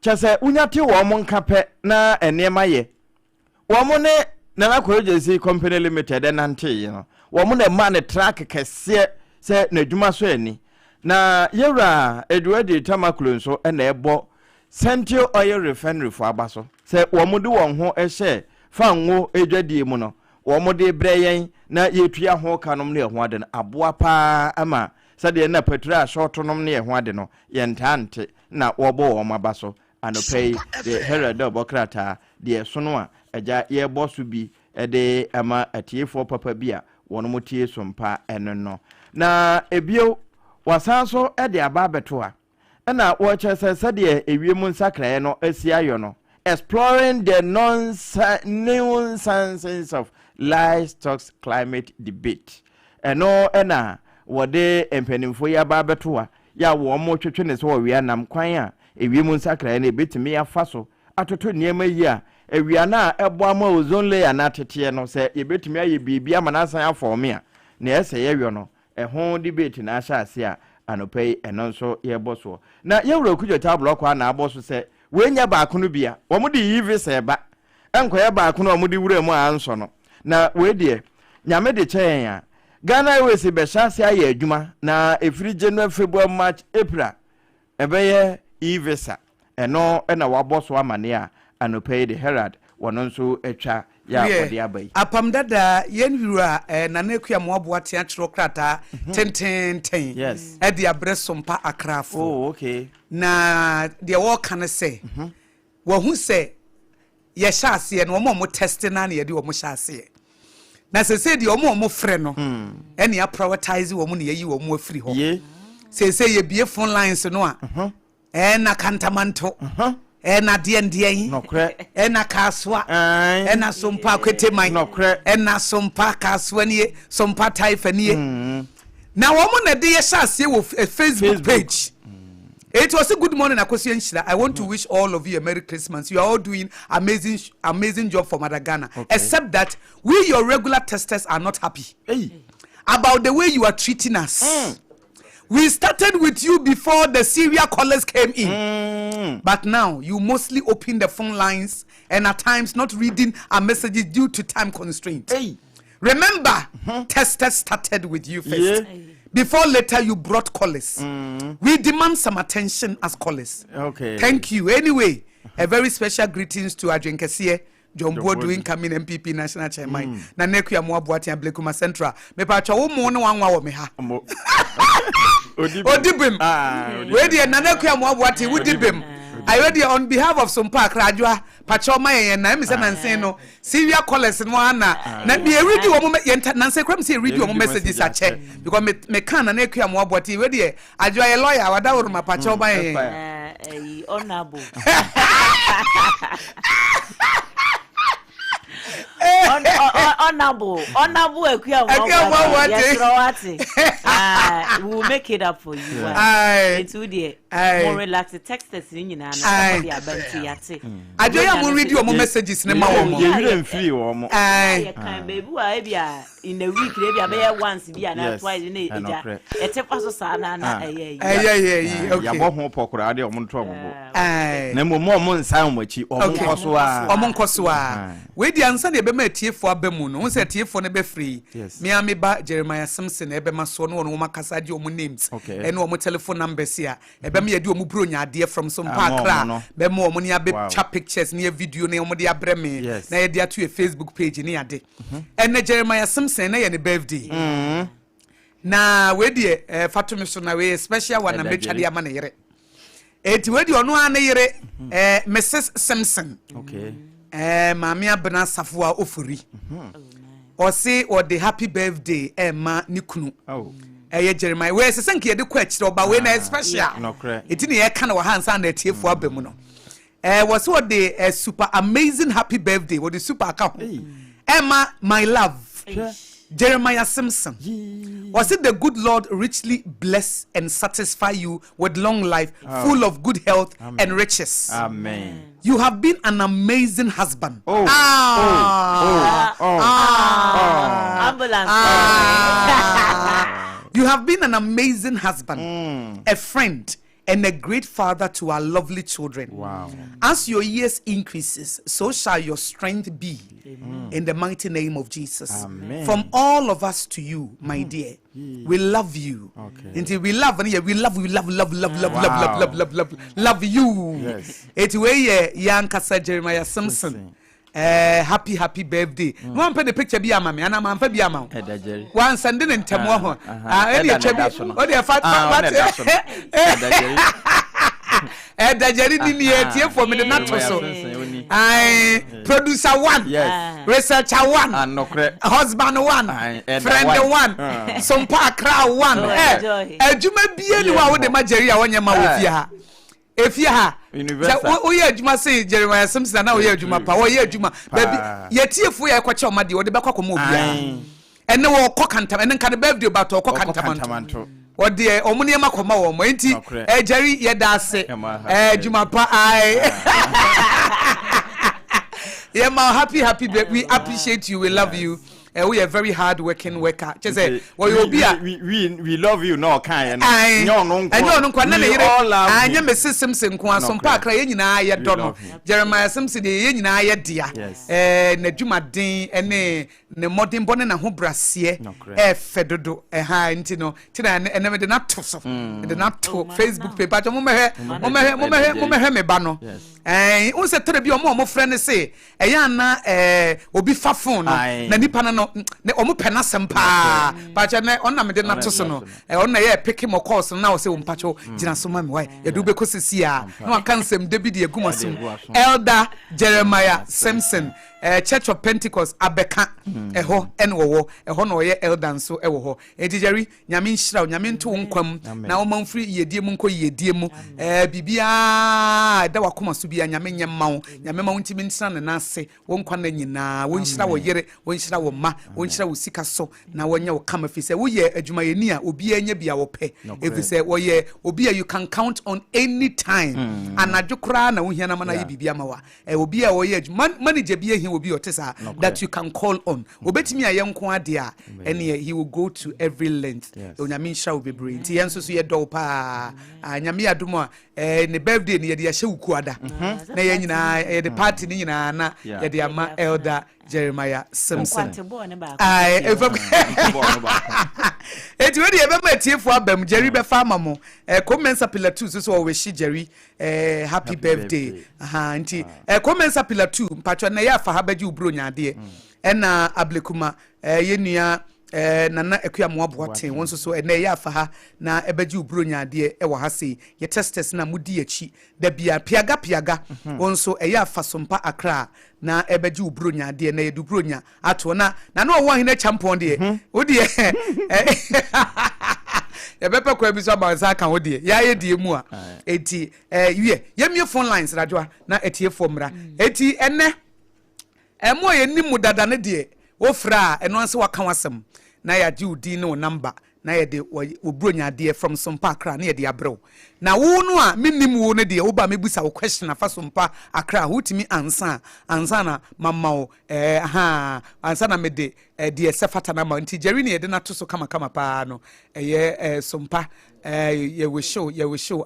chese unyate wo mo nkape na enema ye wo mo ne na akwajesi company limited nante no wo mo na ma ne track kese se na dwuma so ani na yewra Edward Tamaklo nso na ebo Central Oil Refinery fo abaso se wo mo de won ho ehye fa nwo edwadie mu no wo mo de breyen na yetua ho kanom ne ho ade aboa pa ama sade na petrol short nom ne ho ade no yentante na wo bo wo mabaso anopei the Herald Obokrata de sono a agya ye bosu bi de ama atiefo papa bi a wono motie sompa eno no na ebio wasanso e de aba beto a na wo chese de ewiemu nsakra no asiayo no exploring the nuances of livestock climate debate eno na wode empanimfo ya ba beto a ya wo mo twetwe ne so wo wia nam kwan a ewiemu nsakra na betimi afa so atoto niema yi a ewia na ebo ama ozone layer na tete no se yebetimi aye bibia manasan afome a na ese yewe no ho debate na asha ase a anopai eno nso yebo so na yewura kujo table kwa na aboso se wenya ba akono bia wo mo de yive se ba enkoye ba akono wo mo de wura mu anso no na we de nyame de chen ya Ghana we se be shase aye adwuma na efiri January February March April ebeye ivesa eno na waboso amane a anopai de Herald wono nso etwa ya wode abai apam dada yenwura na nekua moaboa tia chiro krata tenten yes e de abre SOMPA akrafo oh okay na de wo kan se wo hu se ye hyase no mo test na na ye de wo mo hyase na se de wo frɛ no ene ya prioritize wo mo na yi wo mo afiri ho se ye bie phone lines no a na kantamanto na diendien nokre na kaswa na SOMPA kweteman nokre na SOMPA kaswa nie SOMPA taifa nie na wo mo na de ye hyase wo Facebook page. It was a good morning, AKOSUA Nshira. I want to wish all of you a Merry Christmas. You are all doing amazing job for Ghana. Okay. Except that we, your regular testers, are not happy about the way you are treating us. We started with you before the serial callers came in. But now, you mostly open the phone lines and at times not reading our messages due to time constraints. Remember, testers started with you first. Before later you brought callers. We demand some attention as callers. Okay. Thank you. Anyway, a very special greetings to Adwenkesie, John Bodu incoming MPP National Chairman. Na neku ya Moabuati and Blekuma Central. Me pa cha wo mo no wanwa wo me ha. Odibim. We dey na neku ya Moabuati wudibim. I ready on behalf of SOMPA Krajwa Pachoma yen na me say nansen no serial callers no ana na be read wo mo nansen kram say read wo mo messages a check because me kan na neku ya mo aboti we dey ajwa ye lawyer wada wo ma Pachoma yen honorable honorable ekuya we will make it up for you. It's there. More relaxed texts in na somebody abanti yate. Ajoya mo read your messages na ma wo mo. You don't free wo mo. You can baby wa bia in a week dey bia once bia na twice na eja. Etefa so sa na okay. Ya bo ho pokora de o mo nto obo. Na mo nsan mo achi o mo nkoso a. We di ansa na be ma tiefo abamu no. Won say tiefo ne be free. Me am ba Jeremiah Simpson e be ma so no wo makasa di o mo names. E no o mo telephone numbers here. E be me ye di o mo bronya ade from SOMPA Accra. Be mo mo ni abe chat pictures ni video na o mo di abre me. Na ye di ato e Facebook page ni ade. And Jeremiah Simpson na ye ne birthday. Na we di Fatumi so na we special one na metwa di ama na yere. Eti we di ono ana yere Mrs Simpson. Okay. Mami abena safua ofuri. O say o the happy birthday ma nikunu. Oh. Jeremiah we se senke de kwa chiro ba we na special. No correct. Eti ne ye kan wa hansa na tiefo abemu no. Was what the super amazing happy birthday with the super account. Emma, my love. Jeremiah Simpson. Was it the good Lord richly bless and satisfy you with long life, full of good health and riches? Amen. You have been an amazing husband. Ambulance. You have been an amazing husband, a friend, and a great father to our lovely children. Wow. As your years increases, so shall your strength be. In the mighty name of Jesus. Amen. From all of us to you, my dear. We love you. Okay. Until we love you. Love you. Yes. It's way young Kasa Jeremiah Simpson. Happy birthday. One penny picture be a mammy, and I'm a baby amount. One sending in Tamo. Jerry for me the natural so. I producer 1, researcher 1, husband 1, friend 1, SOMPA Accra 1. Ejuma bie ni wa wo de Nigeria wanya ma wo fia. Efia ha. O ye adwuma say Jeremiah Simpson na o ye adwuma pa. O ye adwuma. Baby, ye tiefo ye kwache o ma de o de bekwa komo obia. Ene wo kokantam, ene nka de birthday ba to kokantam. O de o mu ne makoma wo mo enti Jerry ye da ase. Adwuma pa ai. Yeah, ma happy baby. We appreciate you. We love you. We are very hard working worker. Just say, well, you'll be we love you, no kind. I know, I am a Simpson, SOMPA Accra, I don't Jeremiah Simpson, the I dear. Nejuma Dean, and the modern bonnet and Hubrasie, Fedodo, a high, Tino, Tina, and never did not toss the not to Facebook paper. Mumma Bano. And also to be a more friend say, a yana will be fafon, Nanipana. Ne omo pena sempa pa cha ne ona me de na to so no ona ye pick him course na o se mpacho gina so ma me why ye do be ko sisi a na aka nsem David ye gumasum Elder Jeremiah Simpson Church of Pentecost Abeka eho enwo eho no ye elder nso ewo ho ejijeri nyame nhira nyame nto nkwam na o manfri yedie mu nko yedie mu bibia da wakoma so bia nyame nyemma nyame ma ntimi nsira ne nase wo nkwa na nyina wo nhira wo yere wo nhira wo ma wo nhira wo sika so na wonya wo kama fi se wo ye adwuma ye ni a obi anya bia wo pe efi se wo ye obi a you can count on any time anadwokra na wo hia na mana ye bibia ma wa obi a wo ye adwuma manager bia will be otesa that you can call on. Obetimi ayenko ade a ene he will go to every length. Onyame sha will be brain. Ti yenso so ye do pa. Nyame adumo ne birthday ne ye de ahye ukuada. Na ye nyina ye de party ne nyina na ye de ama Elder Jeremiah Simpson. Eti we de be ma tiefo abam Jerry be fa mamo. Commensa pillar 2 so we shi Jerry happy birthday. Nti commensa pillar 2 mpacho na ya fa habaji ubro nyade na ablekuma ye nua nana ekua mo aboaten won so na ya fa ha na ebaji ubro nyade e wa ha sei ye testes na mudi achi da bia piaga won so ya fa SOMPA Accra na ebaji ubro nyade na ye dubro nya ato na no wo hene champon de odi ya bepe kwa biso abanza kan wo de ya ye die mu a eti ye mie phone lines radwa na etie fomra eti ene emo ye nimu dada ne de wo fra eno anse waka wasem na ya di udi no number na ye de obronya de from SOMPA Accra na ye de abrew na wo no a minnim wo ne de wo ba mebusa wo question afa SOMPA Accra hutimi ansa na mama wo ansa na me de de sefata na ma nti Jerry ne ye de na to so kama pa no ye SOMPA ye we show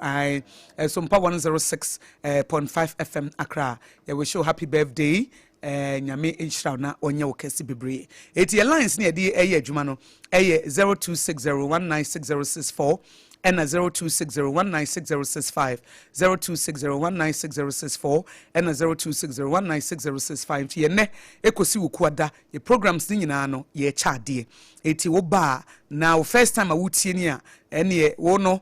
I SOMPA 106.5 FM Accra ye we show happy birthday nyame inshra na onye wo kesi bebre eti lines ne de adwuma no 0260196064 and 0260196065 0260196064 and 0260196065 ti ne ekosi wukuada ye programs ni nyina no ye chade eti wo ba na wo first time a wutie ni a ene wo no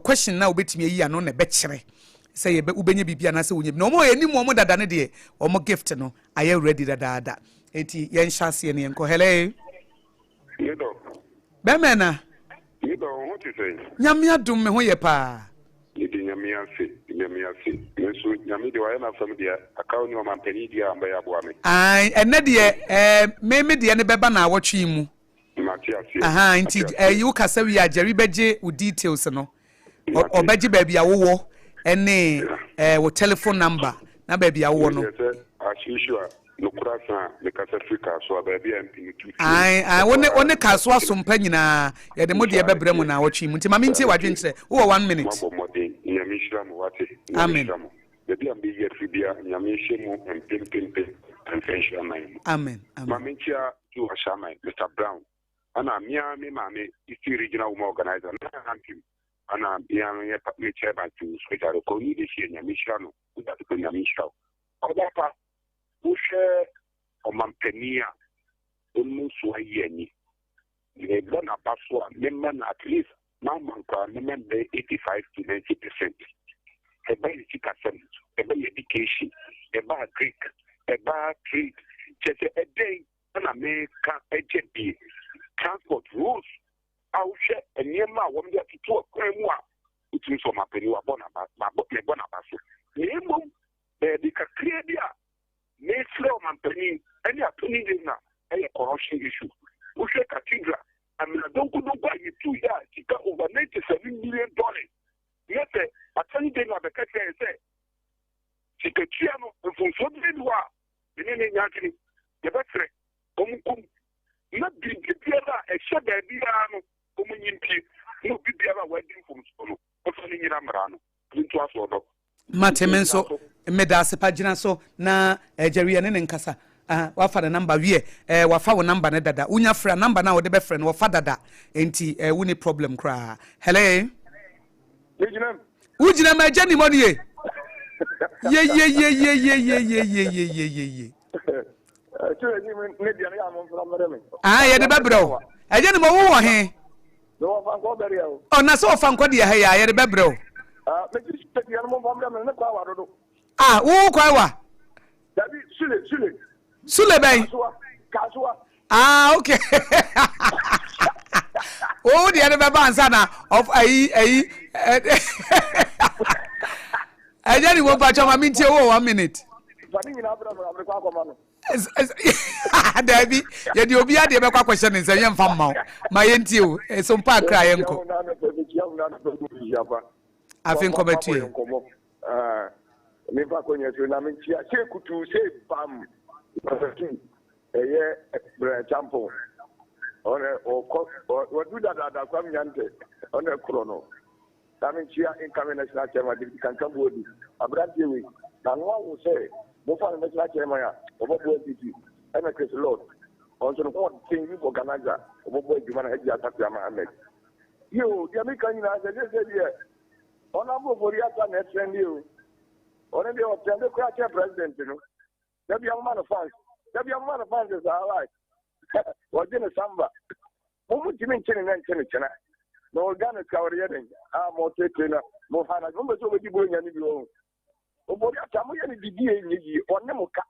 question na obetimi yi ano na be kire say ye ubenye bibia na say wonye no mo eni mo dada ne de o mo gift no aye ready dada eti yen hyase ne enko hello yedo bemena yedo what you say nyame adum me ho ye pa yedi nyame ase yeso nyame de wa na fam de akaw ni o mampani dia amba ya boa me ai ene de me de ne beba na awotwe mu nti you ka say we Jerry beje u details no obeje ba bia wo ene wo telephone number na ba bia wo no no kurasa me kasa Africa so ba bia mpinitu ai one kaso asompa nyina ye de mode bebre mu na wotwe mu nti mame ntie wadwe nkyere wo 1 minute nyamishira mu wate amen bia mbi ye tribia nyamishira mu mpimpe amfensha mai amen mame ntia tu ashama Mr Brown ana mia me mame isi regional woman organizer na antim ana bia me me chairman to switcher ko ni de shi nyamishira no uda ko nyamishira oda pa ushe omampenia umusu ayeni le bona baswa memman at least mamman ka memman be 85 to 90%. Ebe education, eba Greek eba trade chese a day na America HB transport rules au she enyema wo mde tutu kwemu a utu so mapeni wa bona ba so emo di ka create me slow mampeni any atuni dey na corruption issue we she cathedral amina donku ayi tu ya tika over $97 million yes atuni dey na be ka say tika no function dey do a ni nyakini ye betre omukum na bibiara e she da bia no omunyimpi no bibiara wadin from school o ni nyira mra no ntu aso do matemenso medase pagina so na Jerry ne nkasa wafa the number wie wafa wo number ne dada unya fra number na wo de be frɛ no wafa dada enti woni problem kra hello ujina ma jani modie ye ye de bebro ajani mo wo he no fa ko bere o na so fa nko de ya ye de bebro wo kwa wa David Sule bay Kasua okay oh the other answer na of ajani wo pa choma mintie wo 1 minute David ye di obi ade be kwa question nse ye mfa mma ma ye ntie o SOMPA akra ye nko afin ko betie me ba ko nyeso na me chia se kutu se bam eye bra champo one o ko o du da kwa nyante one krono na me chia income national chairman di kankan bodi abrante we na no wo se mo fa national chairman ya obobo DP ena Chris Lord on so ko tin you organizer obobo ejuma na haji atatu ama Ahmed yo dia me kan na se dia ona mo bori ata na trend you ona dia o tende kwa cha president no there be a man of fans is all right what in samba mo jimin chini na china no organic kawri yeden mo tetena mo hana mo so be dibo nya ni bi o bori ata mo ye ni didie nyi onne mo ka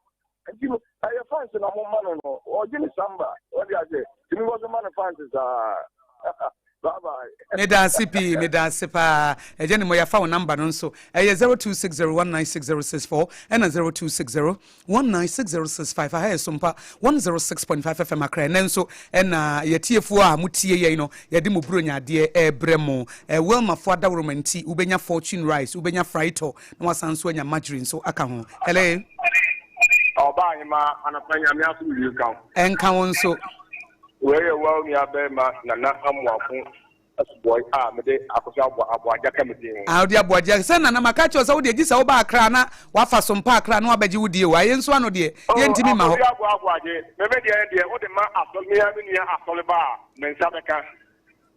nti mo aye fans na mo man no o jini samba o dia je timi was a man of fans is bye bye. Me da sipa ejeni mo ya fa number no so 0260196064 and 0260196065 ha SOMPA 106.5 FM akra nenso na yetiefu a mutie ye no ye de mo bronya ade ebremo Wilma fo adawromanti ubenya fortune rice ubenya frito na wasanso anya margarine so aka ho hello oba nyima anapanya mi asu yu kan enka won so weye wa mi abema na amwafo boy me de AKOSUA ABOAGYE kamedin de ABOAGYE se na makacho so de gisa wo ba akra na wafa SOMPA akra na wabaji wudie wa ye nso ano de ye ntimi ma ho ABOAGYE me be de wo de ma asole ya me nia asole ba me nsa beka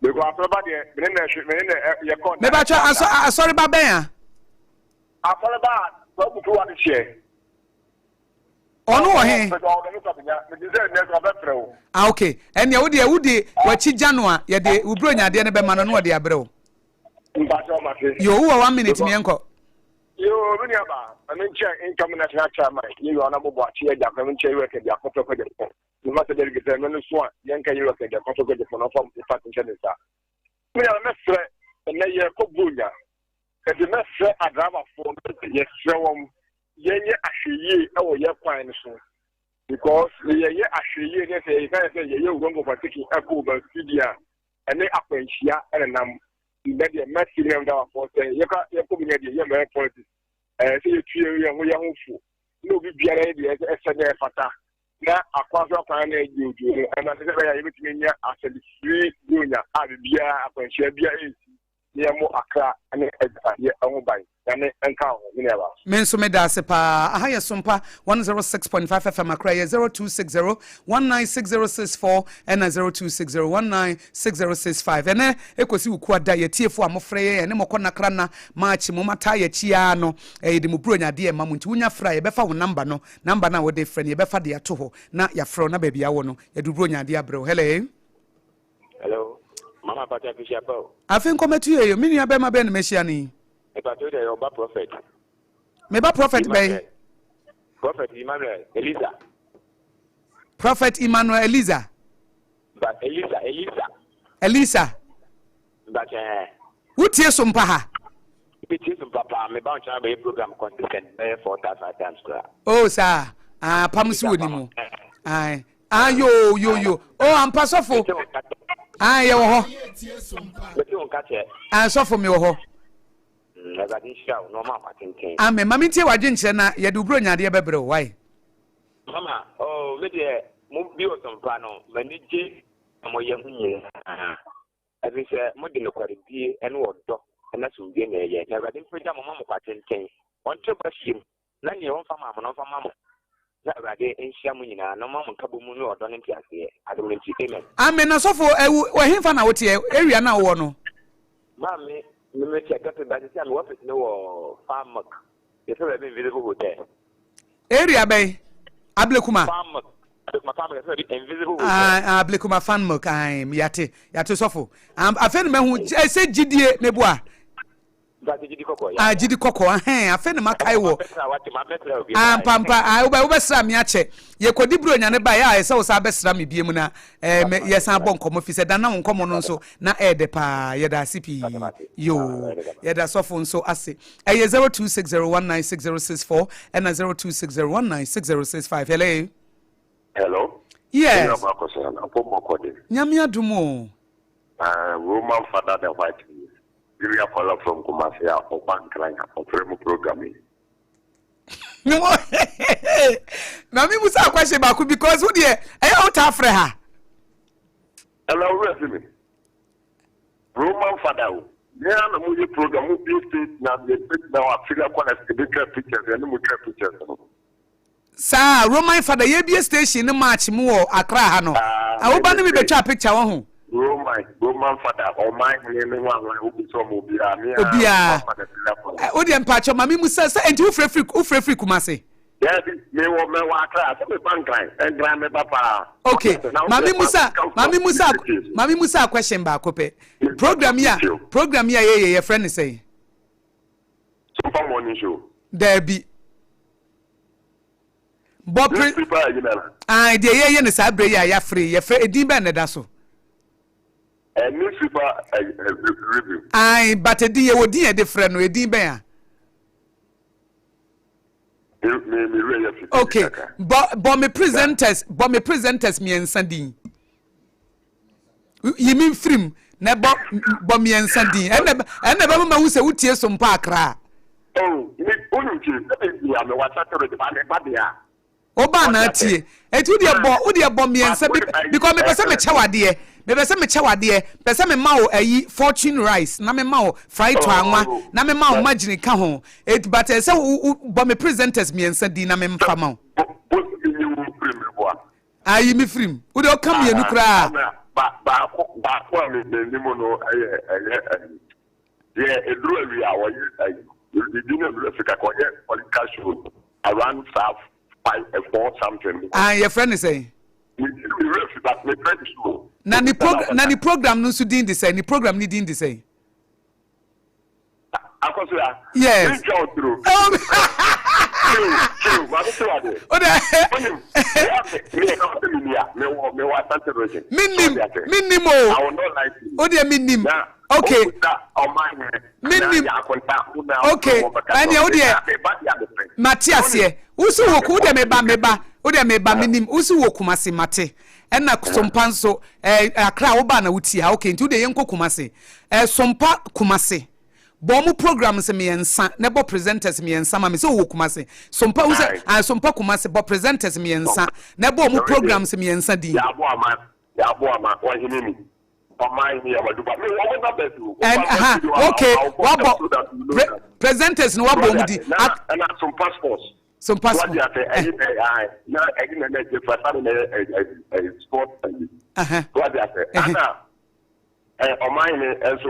be ko asole ba de me na ye kon me ba cha asole ba ben a asole ba so butu wa de share ono wo he okay enya wudi wachi January ye de ubronya de ne be ma no no de abrɛ wo yo wo 1 minute me enko yo bini aba amenche income national chairman yo na bobo achi ya jakwa amenche yo ke de akoto ko de ko ni ma se de gese no so a yenka yo ke de akoto ko de ko no fam ifa tinche de sa me ya mesre na ye ko bunya e de mesre adrama fo ye srewom yenye ahweye ewo ye kwan no so because ye ahweye ne say ye ugongo patiki ako ba studio ene akwanhia enam be de maximum da for say ye ko bi ne de ye me politics say ye tue ye ho fu no bi biara de ese fata na akwaso kwan na ejuju na se be ya ye bitimi nya asedi free dunya a bia akwanhia bia ye mo akra ene ye ho ban ene enka ho ni eba menso medase pa aha ye SOMPA 106.5 FM akra ye 0260196064 and 0260196065 ene ekosi wuku ada ye tiefo amofre ye ene mokona kra na match mo mata ye chia no de mo bronya de e mamunti wunya fra ye befa wo number na wo de friend ye befa de ato ho na ya fro na ba bia wo no ye du bronya de abrɛ hello mama pata fishia pa afin kometu ye yo mini abema be na mehia ni e pato de oba prophet me ba prophet be Prophet Emmanuel Eliza. Prophet Emmanuel Eliza. But Elisa. But Utie Sompa ha. it is Papa, me bound to be program consistent 4,000 times. Oh, sir. Pamusu ni mo. Aye. Yo. Oh, I'm pasofo. Aye, yo ho. Sofo me ho. Amen. Mami tie wadwe nche na ye de ubro nyade bebre why? Mama, oh, me de mo bi o sompa no, mani je mo ye hunye. Abi se mo de no kware bie ene odo, na so bie na ye. Na wadin program mo mo kwatenten. On to bashim. Na ne on fama mo no fama mo. Na wadin enhia mo nyina, no mo nkabo mu no odo ne ntiase. Adom nti amen. Amen. Na sofo we himfa na wote area na wo no. Mami me check up by the time what is no farm. It's already invisible hotel. Area bay Ablekuma. Farm. My family is invisible. Ablekuma fan milk. Yate sofo. Afen me hu say gidie nebua. Gidi koko afen makai wo. Pampa wo besra me ache. Ye kodi bro nya ne ba ya se wo sa besra me biem na ye san bon komo fi se da na nkomo no nso na ede pa ye da CP yo ye da sofo nso ase. 0260196064 and 0260196065. Hello. Yes. Nyame adumo. Roman father the white. We are calling from Kumasi or bank line for programming. No. Now me musa question back because who there? I out afre ha. Hello, resume. Roman father. Yeah, na mu program mu be state na the now Africa connect the pictures and mu pictures. Sir, Roman father ye be station no match mu Accra ha no. Awoba ne me betwa picture wo ho. Roman father or my name one be so mobile me. Obia. O de mpacho mami musa say enti wo frefri Kumasi. Yes, me wa Accra so me bank line and grand me papa. Okay. Mami Musa question ba kope. Program ya ye friend say. Super morning show. There be. Bob dey ye ne sa bre ya free ye free edin ba ne da so. Newspaper review. But edin ye wodi e different no edin ba ya. Okay. But me presenters me ensandin. You mean film na bo me ensandin. And ba ma hu se utie so mpa Accra. Oh, me onunchi e am WhatsApp re ba dia. Oba na tie. Etu de bo me ensa because me pese me chawade. Me pese me chawade. Pese me ma o ayi fortune rice na me ma o fried to anwa na me ma o margin ka ho. Et but say bo me presenters me ensa di na me mfa ma o. Ayi me film. Wo de o kam ye nu kra. Ba ko me ni mo no edru awi a wo you didn't Africa ko political show around 5 something. Your friend is saying. Nani program no so din the say. Ni program ni din the say. AKOSUA. Yes. Minim. Okay. Okay. And you Matthias here. Usu woku de meba. Ode meba minim. Usu woku Kumasi mate. Na Sompa so Accra wo ba na wuti ha. Okay, nti de yenko Kumasi. Sompa Kumasi. Bomu programs me ensa. Nebo presenters me ensa. Ma me so wo Kumasi. Sompa use Sompa Kumasi bo presenters me ensa. Nebo mu programs me ensa di. Ya bo ama wa hinimi. And okay, presenters no wabo mudi and some passports. Some passports. Now again sport. What they say. Anna on mine also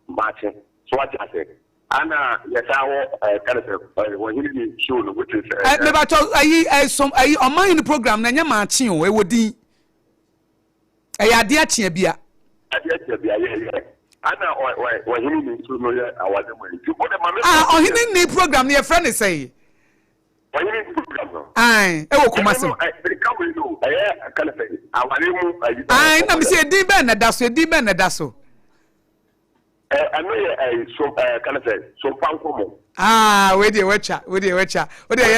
matching. So what I say. Anna yes I kind of when he show which is me ba to some on mine program na nya matching o e wodi ade achia bia ana o hini ni so no ya awade mo nti ko de mama o hini ni program ne friend say Ai, e wo kuma so. Ai, na me se di ben na da so, di ben na da so. Ano ye so kind of so pankomo. Ah, we dey wecha. O dey ye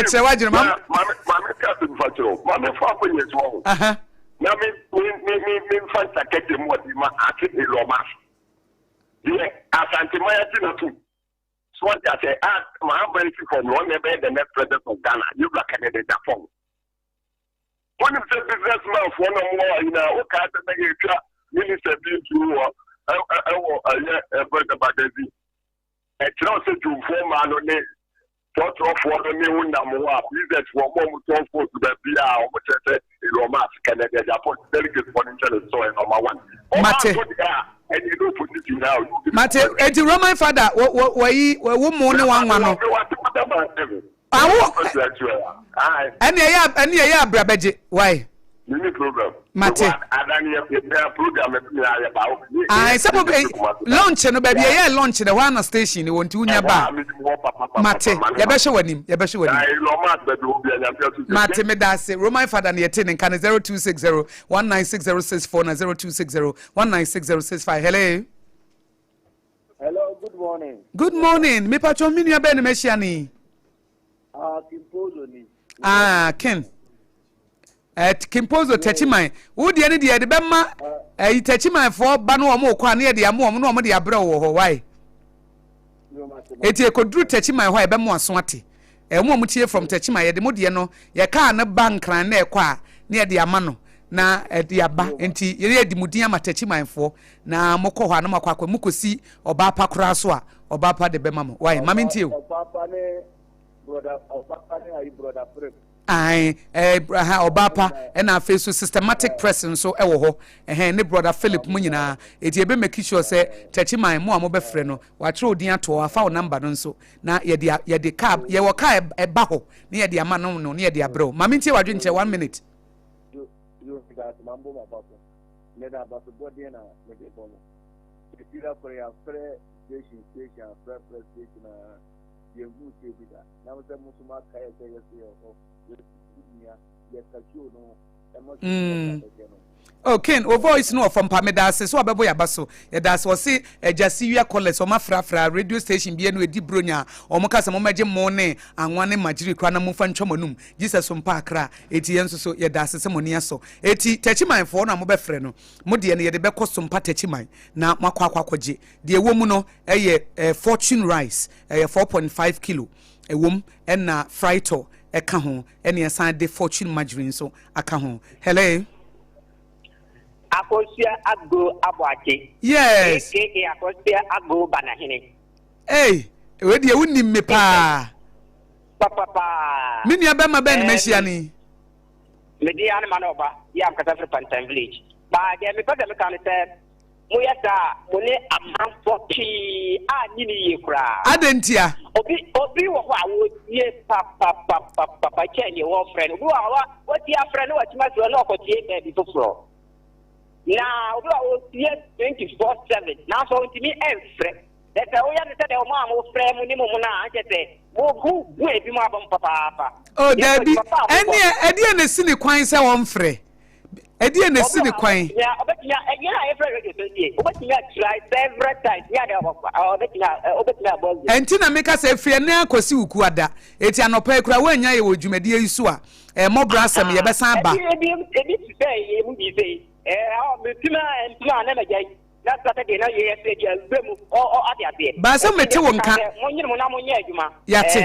tre wagire mam. Mama ka so fatro. Mama fa ko nye so. Aha. Na me fanta kete mo di ma ati e lo ma. Ye asante ma ya ti na tu. So what I say, my benefit from one member the next president of Ghana, you black candidate that form. One of the businessmen for no more in a okay minister being to brother Badezi. A transfer to form an on it. Talk for the new number business for more to the BR, which I said, Romas, Canada, Japan, delegate for interest, so number one. And you don't put it now. Mate, eti Roman father, wo mo ne wan no. Ani ya abrabeje, why? Any program. Mate. I suppose launch no baby ya launch the one station won ti unya ba. Mate, ya be hwe wanim. Mate me da se Roman father na yete ne kan 0260 196064 na 0260 196065. Hello. Hello, good morning. Good morning. Me patcho mi nua be ne mehia ni. Kimpozo ni. Ken. Kimpozo Techiman. Would the any de bema Techiman for Bano mo kwa near the amo no mo de abro wo why? Eti ekodru Techiman why be mo aswati. Mo mutie from Techiman ye de mo de no ye ka na bank ran na ekwa near the amano na de aba enti ye de mudin ama Techiman for na mokọ hwa na makwa mukosi oba pa kura so a oba pa de bema mo why mama ntie o papa ne brother ayi brother prep. Ai Obapa and our face systematic presence so ewo ho ne brother Philip mu nyina eti ebe make sure say Techiman mo amobe frɛ no wa tro odin ato afa o number no nso na ye de cab ye wo ka eba ho na ye de ama no no ye de abro mama ntie wadwe nche 1 minute you got mambo mabako ne da ba so body na me de bono eti da for ya frɛ station frɛ station ye gu se bi da na mo se musuma ka ye se yo Oh, Ken, o voice no from Pamedase, so abebo ya baso. Ya das was say ejasi wi akole so mafrafra radio station bi enu edi bronya. O mo kasa mo meje mo ne anwane majiri kwa na mo fa ntwomanum. Jesus SOMPA akra eti yenso so ya das se mo ne aso. Eti Techiman fo na mo be frɛ no. Mo de ne ye de be kɔ SOMPA Techiman na makwa akwaje. De ewo mu no fortune rice 4.5 kilo. Ewom na frito eka ho ene esan de fortune margarine so aka ho. Hello. AKOSUA ABOAGYE. Yes. AKOSUA banahene. Hey, we dey wunni me pa. Papa. Me nua be ma be ne mehia ni. Me di an manoba, ya kata for Pantan village. Ba ge me pata me kan say mo yata mo ne amanfo ki anyini ye kura. Adentia. Obi wo ho awo ye papa chen ye wo friend. Wo ti a friend wo ti ma so na okotie be bi foforo. Now, we are 24/7. Now, so to me, every that's how we understand the mom frame minimum. I just say, who will be my papa? Oh, Daddy, and the silly coin say one free. Eddie and the silly coin. Yeah, but yeah, every try several times. Yeah, and Tina make us say, Fear now, Kosi Ukuada. It's an opera when you would you made Yusua. More brassam, ye besamba. But some metal can yet.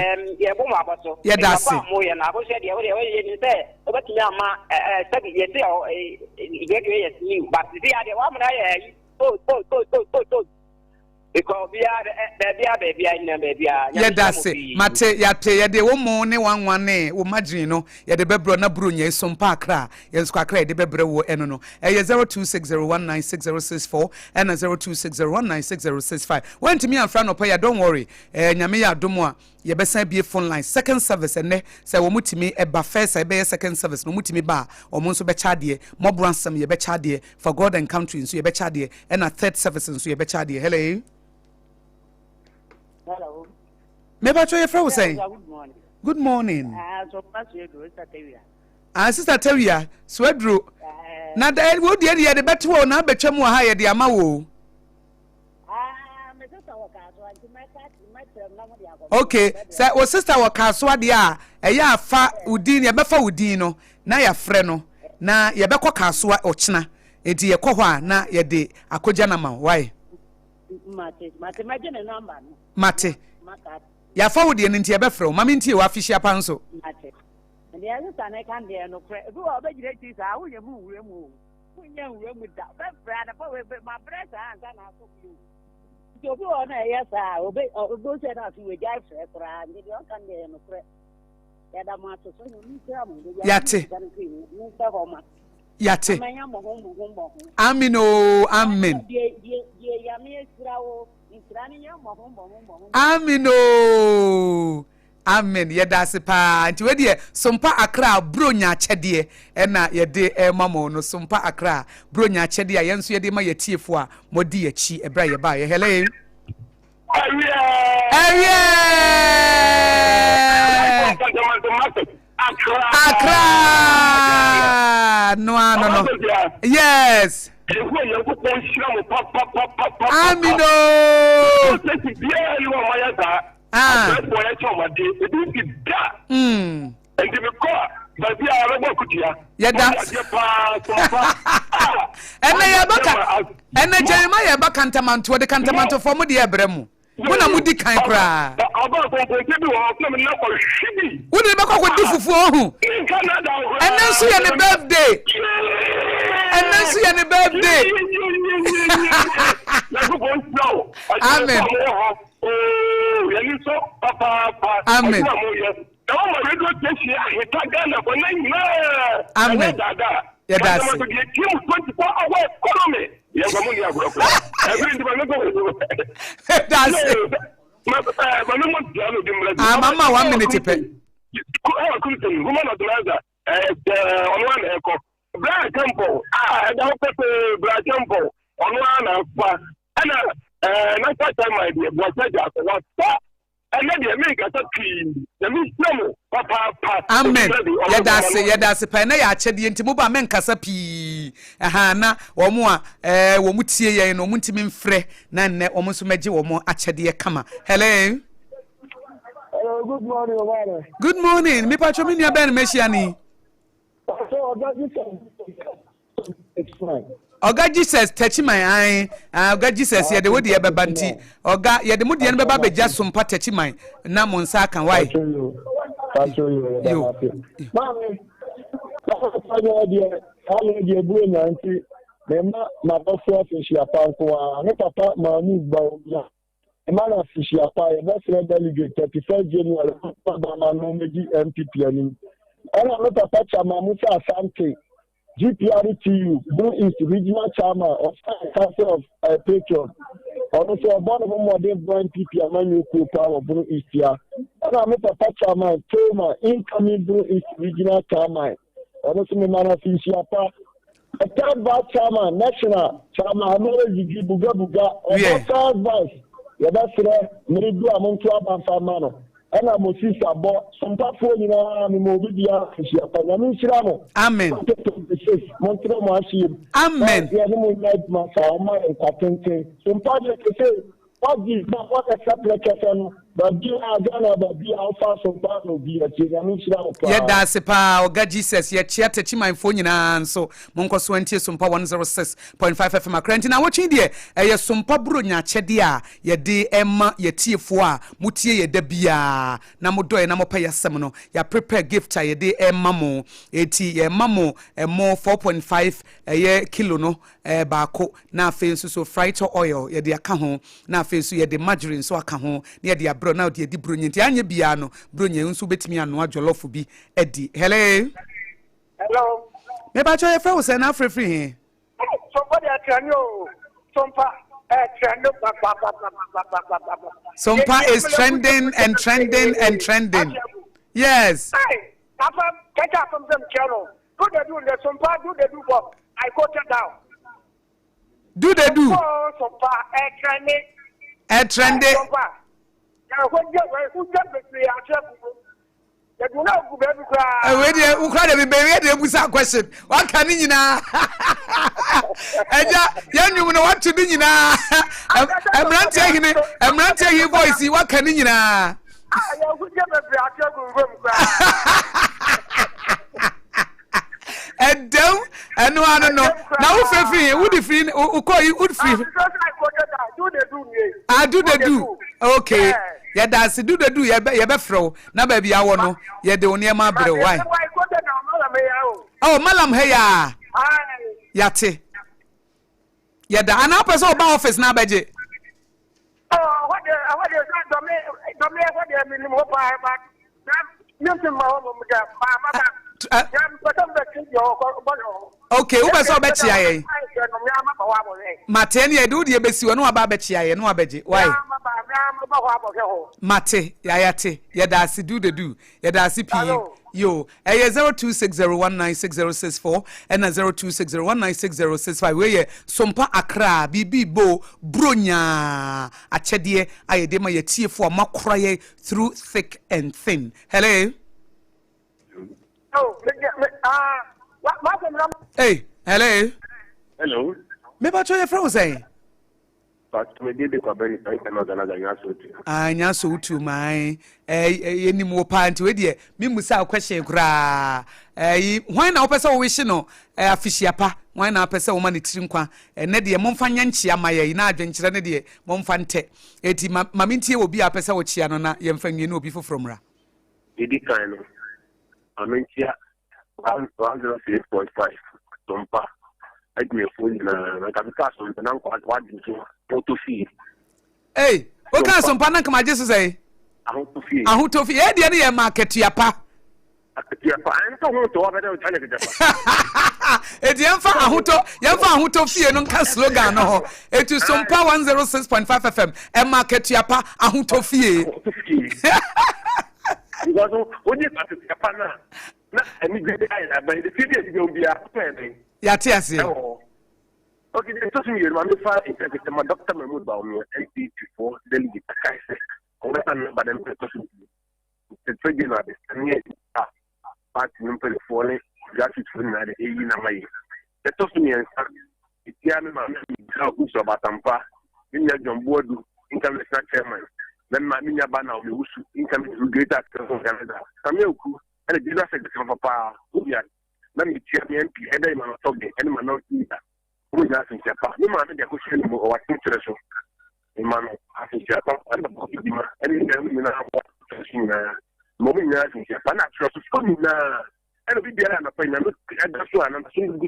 Because we are baby, yeah, that's it. Mate, yate, de woman, one name, o Madrino, ya de Bebro Nabrunya, SOMPA Akra, yes, Quacre, de Bebro, eno, 0260196064 and 0260196065. Went to me and friend of Paya, don't worry, Yamia Domoa. Ye besa be phone line second service ene say wo mutimi e ba first e be second service no mutimi ba o mo nso be charge mo bransam ye be charge for God and country nso ye be charge and a third service nso ye be charge. Hello. Hello. Me ba try friend say. Good morning. Good morning. Sister Tewia, Swedru. Na da wo de de beto na betwa mu ha ye de ama wo. Okay, say o sister wo kaso ade a eya afa udin ye befa udin no na ya frɛ no na ye bekɔ kaso a ochina enti ye kɔ hɔ a na ye de akogya na ma why mate ya fa udin enti ye befrɛ o mama enti ye wa afihia pa nso mate and the other time I can't be no credit. Who are begging to say, I will move. We know with that. But my breath and then I'll talk you. You go on, yes, I obey or go set us with a guy for and you can't be no credit. Yate. Yate. Amino, amen. Amino. Amen. Yeda sepa nti we de sompa akra bronya chede e na yede mamo no sompa akra bronya chede a yenso yede ma yetiefo a modi achi ebra ye ba ye hele akra no yes amino ene Jeremiah ba kantamanto de kantamanto for mu de ebremu muna mudi kan kra wudi be kokko di fufu ohu ene nso ye ne birthday amen amen amen mama 1 minute pe amen yedase pa na ya achede ntimo ba men kasa pi aha na wo mu a wo mu tie yen no mu ntimi mfrɛ na nne wo mu so magi wo mu achede kama hello good morning Obama. Good morning me pacho me nia ben meshiani Oga Jesus touch my eye. Oga Jesus ye de wo de ye beba nti. Oga ye de mu de no beba beja sompa touch my na mo nsa kan why. Yo. Mami. How de bu nyanti. Mema na boso afishi apanko a ne papa mamu gba oya. Ema na afishi apa ye be free delegate 31 January papa ma no meji MPP ani. Ana me papa chama Musa Asante. GPRTU, Blue East Regional Chairman of Council of Patriot. Also, one of them more than blind people and man you power Blue East here. And I'm a Chairman, Toma, incoming Blue East Regional Chairman. Also, my man of Isiapa. A third vice chairman, national chairman, Amore Buga, or third vice. Yeah, that's right. Maybe I'm on club and famano. And I'm a sister, but some people, you know, I'm a movie. Amen. Amen. Yeah, that's a pa Oga Jesus. Yeah, chia techi my phone nyina nso. Monko so antie SOMPA 106.5 FM akrenti na watching there. Ye SOMPA bronya chede a ye de emma ye tiefo a mutie ye da bia na modoye na mopa yasem no. Ya prepare gift a ye de emma mo. Eti ye mamo mo 4.5 ye kilo no baako na afi nso so fried oil ye de aka ho na afi nso ye de margarine so aka ho na ye de abro na de bronya nti anye bia no bronya nso betimi ano ajolofo bi edi hello me ba cho ye fra wo se na free here somebody atranyo sompa trendo SOMPA is trending and trending and trending. Yes. Hey, papa catch up from them channel. Do they do the SOMPA do they do what? I got it down. Do they do? SOMPA trending. SOMPA. Now who just basically You know, baby cry. We cry the baby, they was a question. What can you now? You know what to do now. I'm not taking voice. What can you now? And don't, and no, I don't know. Now, free, would you free, who call you would free? I do the do. Okay. Yeah, that's do the do. You be fro. Now, baby, I want no. Yeah, the only my brother. Why? Oh, Malam, hey, Yate. Yeah, the an person about office now, Baji. Oh, what the okay, who was all betty? Mateni, I do the best you know about betty. I know Beji. Why? Mate, Yayate, Yadasi do the do, Yadasi P. Yo, a 0260196064 and a 0260196065. Where Sompa Accra, Bibi Bo, Brunya, Achedie, I dema ye tea for Macraye through thick and thin. Hello. Hey, hello. Hello. Maybe I try your friend say. But we did the Kabari, I cannot another answer. I answer to my any more party with you. Mimusa question cra. Why now, person wish no a fishiapa? Why now, person woman it's trinkwa? And Neddy, Monfanyanchi, my in adventure, Neddy, Monfante. Eti Maminti will be a person with Chianona, young friend you know before from Ra. Did kind of. I mean, 106.5. Sompa. I give me a phone and I can pass on the non quite what you to see. Hey, what kind of some panel come I just say? I hope to see. I hope to see any market to your pa. I don't want to over there. It's Yamfa who to fear no can slogan no. It is Sompa 106.5 FM and market to your pa. I hope to fear. Because when you pass the panel, and you get the city will be a planning. Yes. Okay, then to me, my father is my doctor, my mood about me, MP before delegate. I said, oh, that's not them to the trigger of the part number for it, gratitude for the in a way. That told me, it's Yamma, how good about Tampa, in your John Board, income chairman. Then my minya banner of the income to great actors of Canada. Samuelku, and the dinner secretary of power, who yet. Let me check the MP, and I'm not talking, and I'm not either. Who is asking Japan? You might be a question or interest. In man, asking Japan, and the body, and then we now want to see moving asking Japan, not trust me now. And it'll be there and a pen, and that's one, and soon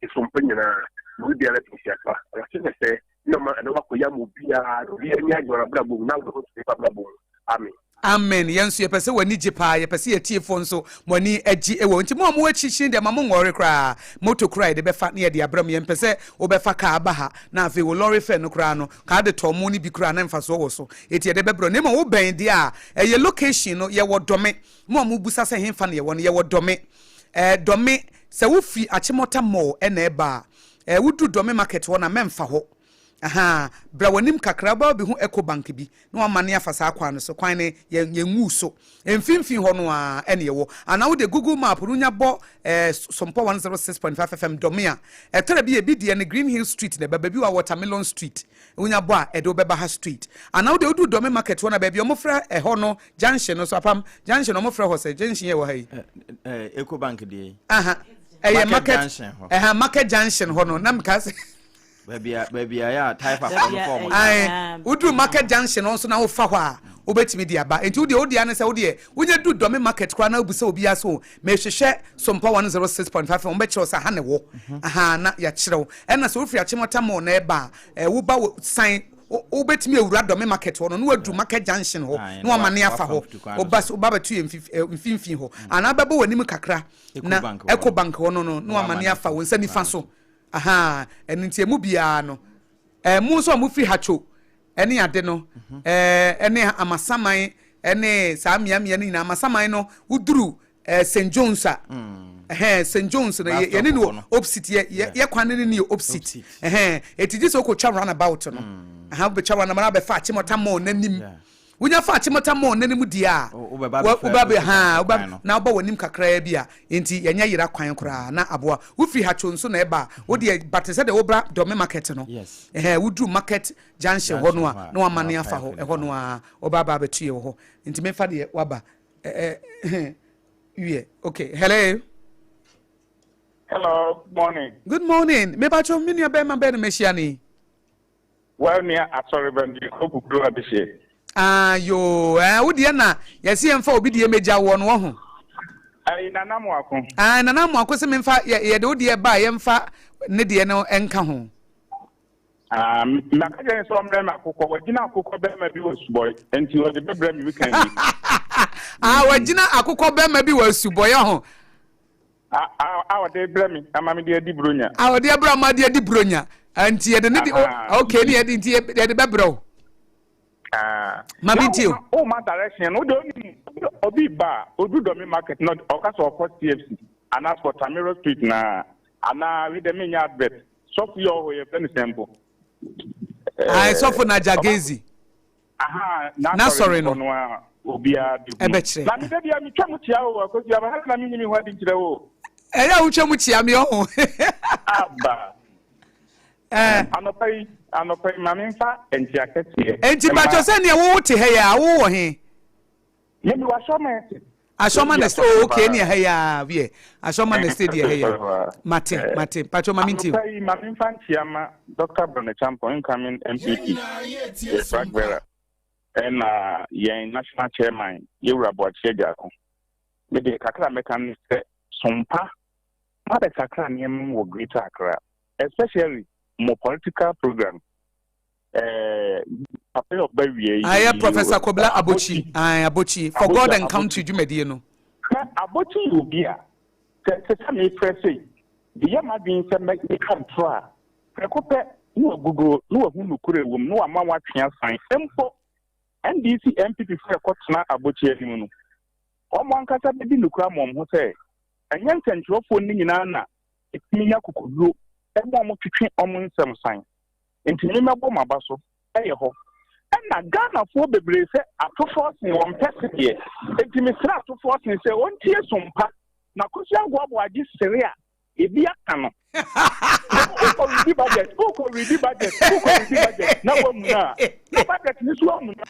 it's from Penina. We'll be a little Japan. I should say, no man, and what we are, you're a blabu, now go to the blabu. Amen. Amen. Yansu ye pese wani jipa ye pese ye tie fon so wani agi ewo nti mo mo achichi de mamo ngore kra moto kra de be fa ne de abram ye pese wo be fa ka aba ha na afi wo lorry fe no kra no ka de to mo ni bi kra na mfa so wo so eti de be bro ne mo wo ben de a ye location no ye wo dome mo busa se hemfa ne ye wo no ye wo dome dome se wo fi achimota mall e na eba wudu dome market wo na memfa ho aha bra wanim kakra ba bi hu eco bank bi na amane afasa akwa no so kwan ne yenwu so emfimfin ho no a ene yewo ana wo de Google map runya bo Sompa 106.5 FM domia etere bi die ne Green Hill Street ne baba bi wa Watermelon Street runya bo a edo beba ha street ana wo de odu dome market ho na ba bi omofra ho no junction no so apam junction omofra ho se junction ye wo ha yi eco bank die aha market market junction ho no na mkase baby ya type of form ai udu market junction also na wo fa ho a obetimi dia ba enti wo de ane se wo de wonya du dome market kwa na obusa obi aso me hwehwe Sompa 106.5 on be kire sa ha ne wo aha na ya kirew ena so ofri achimota mo na eba wo ba sign obetimi ewura dome market ho no na wadu market junction ho na amane afa ho obas obaba tu mfimfin ho ana baba wanim kakra na eco bank ho no na amane afa wo nsa nifa so aha enuntie mu bia no mu so mu free hacho ene ade no ene amasaman ene sa miamia ni na amasaman no uduru St John's St John's no ye ne no opposite ye kwane ne opposite etiji so ko twa run about no aha be twa run na be fa chimota mo nanim wonya fa chimota mo nanim dia uba be ha uba na oba wanim kakra bia enti yenya yira kwan kra na aboa wo free ha chonso na eba wo de batese de wobra dome market no wudru market junction ho no a na wamane afa ho ho no a oba ba betue ho enti me fa de waba okay hello good morning me ba cho me nua be ma be na mehia ni well near asore bandi ko kuro abise yo wo de na yesi emfa obi de meja wo no ho ai nanamu ako nanamu ako se memfa ye de wo de ba ye mfa ne de no enka ho na ka je so mbre ma akoko wagina akoko be ma bi wasuboy enti wo de bebre mi weekend wagina akoko be ma bi wasuboy ho wo de bre mi ama mi de di bronya wo de bra ma de di bronya anti ye de ne di okay ni ye de ye de bebro Mabintio. Oh, my direction. No, don't Obi Bar, Odu Domi Market, not Okaso for TFC, and as for Tamiro Street na, and now with the mini advert. So for your way, very simple. I saw for Najagezi. Na sorry, no. Obia, Ebetre. Let me tell you, I'm Chamuchia, because you have had a mini wedding to the wall. Uchamuchia, me own. Abba. Anopay maminfa enti akete enti ba to se ne wo te he ya wo he ye mi wa ashoma na stay okay ne he ya wie ashoma na stay he ya mate pacho maminti anopay maminfa ntiama Dr. Brone Champo incoming MPP Fragbera and ye national chairman Yura Boache Jako me de kakra mekan se sompa ma de kakra nem wo Greater Accra especially more political program. Professor Kobla Abochi for God and country Jumedi no. Abochi will be a me pressing. The Yama being some make me come try. Precope no Google, no who could no amount what can find simple NDC MPP for a cotton Abochi. One cassa be no cram on who say, and young central for Nina, it's me Yakuku. Ebo mo twetwe omo nsem san enti me mebo mabaso eyeho na Ghana fo bebre se atofo sin won pesite enti me sra atofo sin se won tie sompa na kosi ABOAGYE sere a ebi aka no ko ready budget na wo mu na budget ni so mu na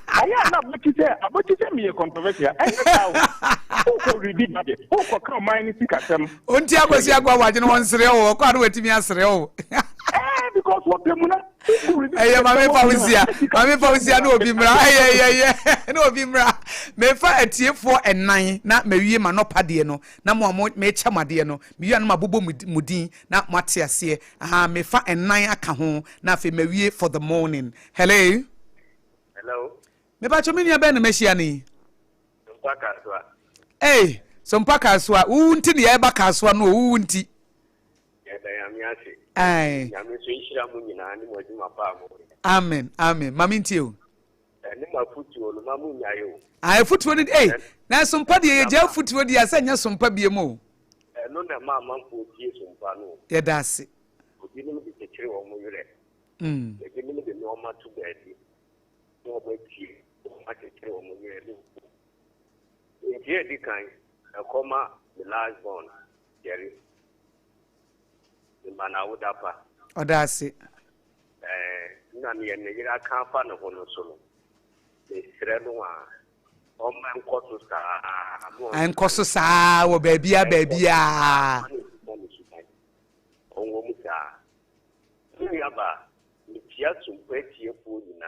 aya na abotite me controversial ko ready budget ko come mine sikasem onti agosi ABOAGYE no won sere wo ko adu wetimi asere wo because what them na mame fawusia no obi mra no obi mra me fa atiefo enan na mawie ma no pade no na mo me chamade no me wi na mabobo mudin na mate ase me fa enan aka ho na fe mawie for the morning hello me ba cho me nia be na mehia ni sompa kaswa sompa kaswa wu nti ne ya ba kaswa no wu nti Amen. Mami ntio. Ni mafutuo no mamu nyayo. Futuo ni na sompa de ye ja futuo de asanya sompa bie mo. No na mama mpo tie sompa no. Ye dase. Obi ni me kire wo mo yire. Ye ni me de no ma tu bedi. No ba tie. Ma kire wo mo yire ni. Ye di kan akoma the last born. Jerry. Mana udapa odase na me ne yira kan fa no hono so no e sire no a o man koso sa wo baabia onwo mu sa ni aba ni tia tumpe tie fu nyina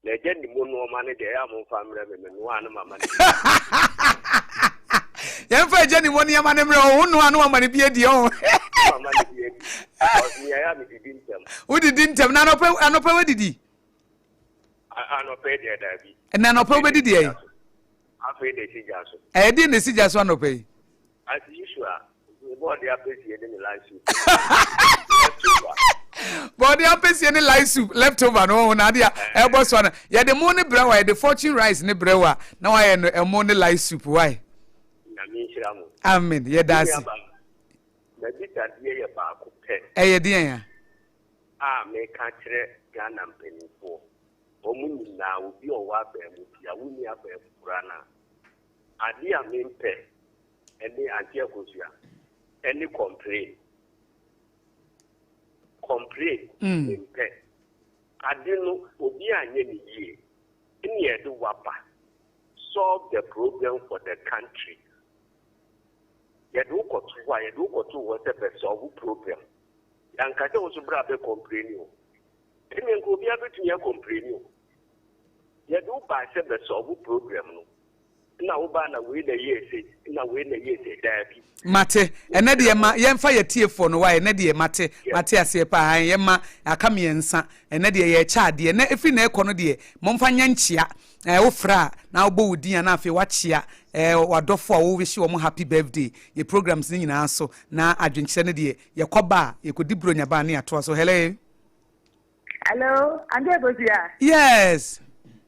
le je ni mo no ma ne de ya mo fa mre me no anu mama ne ya fa je ni mo ni ama ne mre o no anu mama ne bie di o Udi dintem na anope wedidi anope de dabi na anope wedidi e afi de sijaso di ne sijaso anope as usual body appreciate the life body appreciate the life soup leftover no na dia e boss one ya de mo ne brewa the fortune rice ne brewa na wa ye no e mo ne life soup why na mi shiramu amen ye dasi na bita die ye ba ko pe ye dia ya me ka kire Ghana mpenifo omuni na obi owa ba mu ya wuni aba kurana ade a mempe ene ante akosua ene complain mempe ade no obi anye ni yie ni edo wapa solve the problem for the country yedo kotu what the solve problem yankate wo so bra be complain o ene ko obi abetu ya complain o yedo ba se be solve problem no na wo ba na we na yese dabi mate ene de ma yemfa yetiefo no wa ene de mate ase pa yema aka miensa ene de ye cha de na efi na ekọ no de momfa nyanchia wo fra na wo bo wudin na afi wachia wadofo a wo wishi wo mo happy birthday ye programs ni nyina so na adwenche ne de ye koba ye kodi bronya ba ne ato so hello ande gosia yes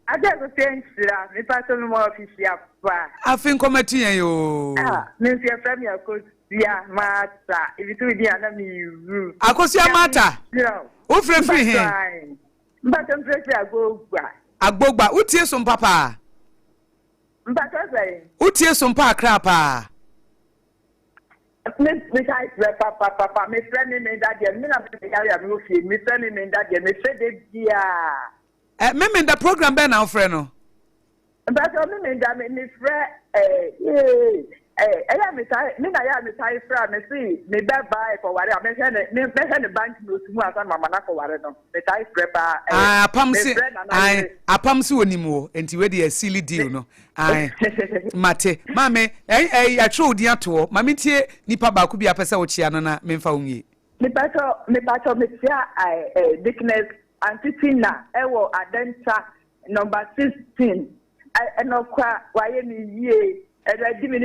ade go tenchira me pato no mo official pa afin committee yen yo me fi afra mi akosia mata ibitu di ana mi ru akosia mata o frefri he mbata frefri agbogba utie so papa mbata sai utie so pa akra pa me sai papa me friend me that dia me na me ya me ofie me friend me that dia me fede dia me the program be na ofre no but me da me friend me sai fra me see me be buy for ware me he bank no tumu asa mama na for ware no me sai fra ba apam si onimo enti we dey silly deal no mate mame ya tro odi ato mame tie nipa ba ku bi apesa wo chia no na me mfa wonye me pato me tia dickness antitina ewo adenta number 16 enokwa waye ni yie edi me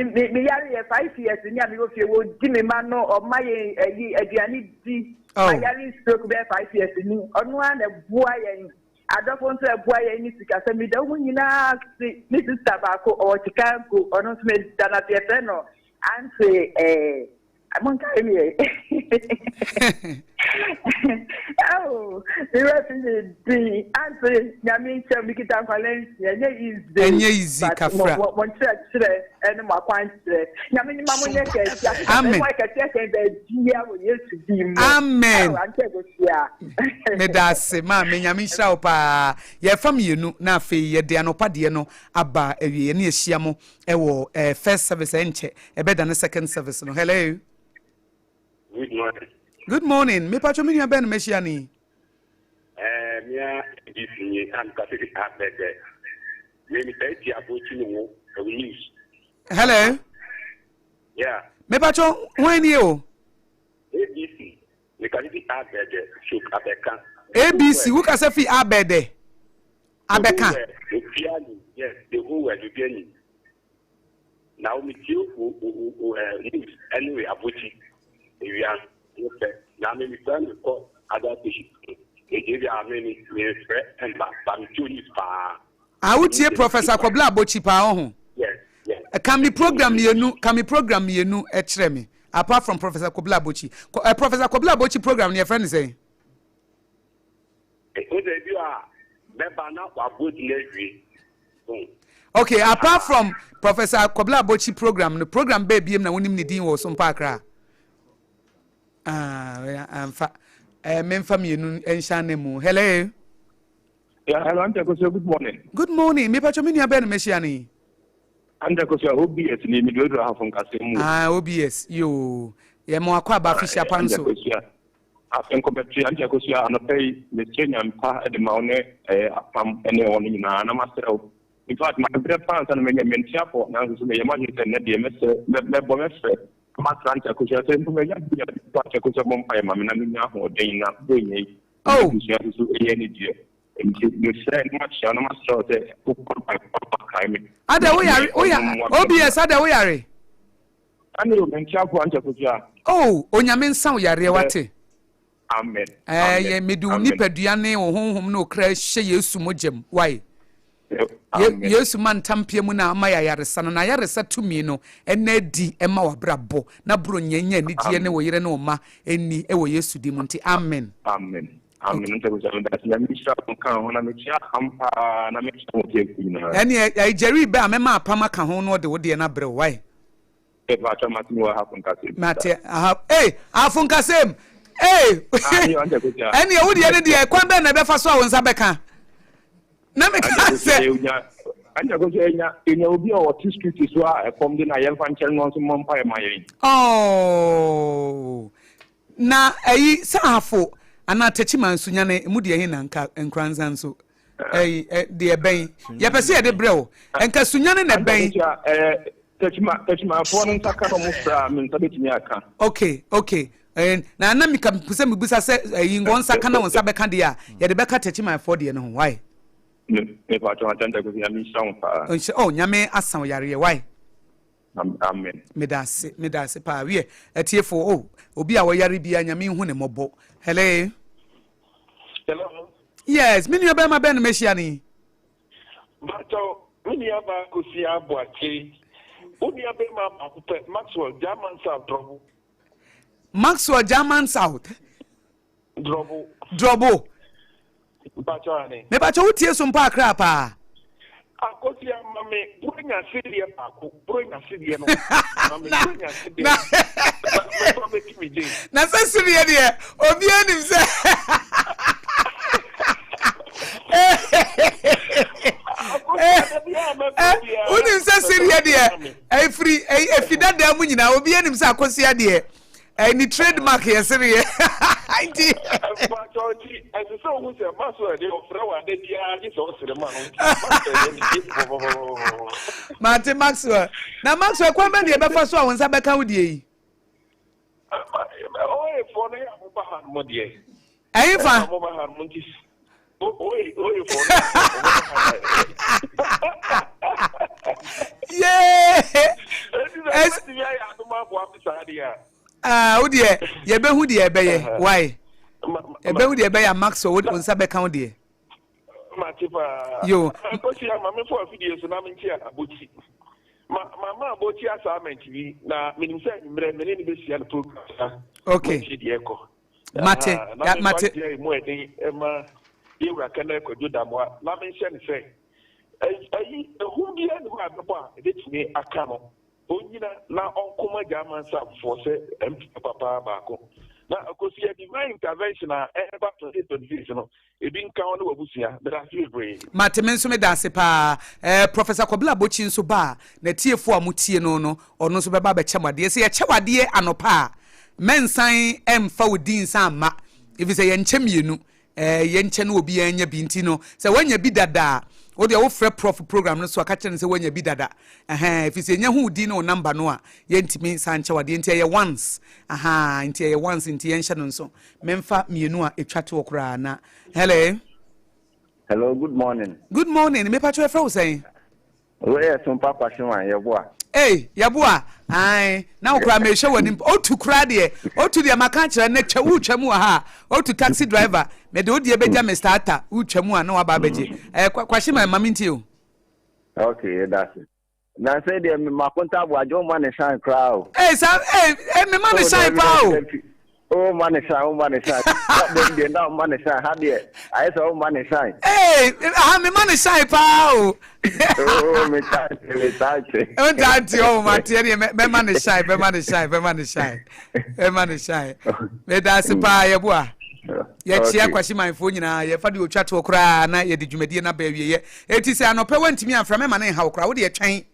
yare 5 years ni ami go fie wo di me ma no o maye aduani di yare stroke be 5 years ni onu an bua yen adofo nso bua yen ni sika se mi da hu nyina si ni sister ba ko o tikanko onu so me dana te no anse amon kai mi oh the rest is the answer nyame nche mikita Valencia enye easy kafra won chere ene makwanche nyame ni mamo nye ke amen amen me da se ma me nyame hira wo pa ye fam yenu na afi ye de anopa de no aba awie ne ehia mo ewo first service enche ebeda ne second service no hello good morning me pacho me ben meshiani mia disinye am kasiri abede me taiti abochi no news hello yeah me pacho when you ABC me kasiri abede shuk abeka ABC who ka safi abede abeka yes the who were the now me you news anyway abochi we are na me plan ko adaptation ejebi ameni me fre and bam tunis pa awutie professor Kobla Abochi pa ho yes can me program yenu e kire me apart from Professor Kobla Abochi Professor Kobla Abochi program ne friend say o de bi a me ba na Abochi na wi okay apart from Professor Kobla Abochi program no program be biem na wonim ne din wo SOMPA Accra amfa memfa mienu enshane mu hello hello Antakosia, good morning me pacho me nia ben meshiani Antakosia OBS ni mi do ha fon kasemu OBS yo ye mo akwa ba fisha panso afen ko betri Antakosia anopei me chenya mpa de maune apam ene woni nyina na masero in fact my brother and me mentia for na so me yema nyite ne de me bo me fre Matranta Kuja send me ya Kuja Mompai Mamina or Dana Boy. Oh, energy. And you said much on my short. OBS, other way are. I know Mencha Kuja. Oh, Onyamin Sound Yariwate. Amen. Ye me do nipeduane o honhom no kra hye Yesu mojem. Why? Yesu man tampie mu na ama yaresa no na yaresa tumi no ena di ema wabrabo na bro nyanya ni die ne wo yire ne wo ma eni e wo Yesu di mu nti amen Amen. That's na misha kan na mecha ampa na mecha mo ene Jerry be amema apama ka ho no de wo de na bre why e ba cha mati wa hafun kasem mate afun kasem ene wo de de kwan be na be fa so a won sa be ka na me ka se anja go enya obi o what street is wa e kom de na yen fan chel no so mo mpa e mayen na sahafo ana tachi mansunya ne mu de hin na nka nkranza nso de ben ye pese ye de brew enka sunya ne na ben tachi ma fo no ntaka no musra me ntabetimi aka okay na mi ka puse mi busa se ngon saka na wonsa beka de a ye de beka tachi ma fo de ne ho why me pa to atanda go ya mi sound pa nyame asan yare why amen medase pa we atiefo obi a wo yare bia nyame hu ne mobo hello yes mini oba ma ben mehia ni bato mini aba kosi ABOAGYE uni abe ma akupe Maxwell German South drobo bato ani me bato utie so mpa akra pa AKOSUA mame bronya sidie paako bronya sidie no mame bronya sidie na se sidie de obi anim se unim se sidie de efidada mu nyina obi anim se AKOSUA de ni trademark yesere auntie so who say Maxwell dey offer wa dey dia ni so sere ma no Mate Maxwell na Maxwell kwa be dey be fa so won sa be kan wo die yi for no ya mo ba han mo die fa mo ba han mo dis for wo die ye be hu die be ye why ebe hu de ebe ya Maxwell wo nsa be kan de matipa yo AKOSUA mama for video so na me ntia abochi mama abochi assignment bi na minim say mre ni be sia no program okay mate mo edi ema yewra kana ko jodamwa na me nse ne say ayi hu bi ani ho adopo a ebetimi aka no onyina na onkoma German South for say papa baako na AKOSUA divine intervention a eba 2026 no ebi nka ono wabusia da fibre mate menso me dase pa professor Kobla Bochi nso ba na tiefo amutie no ono nso beba be chemade se ye chewade anopa mensan emfa odin san ma if say ye nchemienu ye nche na obi anya bi ntino se wanya bi dada o de wo frɛ prof program no so aka kyerɛ sɛ wanya bi dada if say nya hu di no number no a ye ntimi san chewade nti ye once nti ye once nti ye nhye no nso memfa mienu a etwa to okra na hello good morning me patro frɛ wo sɛn we SOMPA passion yeboa yeboa na okra me hwe wani otu kra de otu de maka kyerɛ na twa wu twa mu ha otu taxi driver me de odi ebeja me starter wu twa mu a na waba beje kwahye ma mama nti o okay that's it na say de me makonta ABOAGYE o man shine crowd me man shine pa o man shine what dem now man shine how there I say o man shine me man shine pa o me touch o dante o mate me man shine me da se pa ye boa ye chia kwahye manfo nyina ye fa de otwa to kra na ye de dwumadie na ba wie ye eti se anope wantimi afra me man ha kra wo de ye twen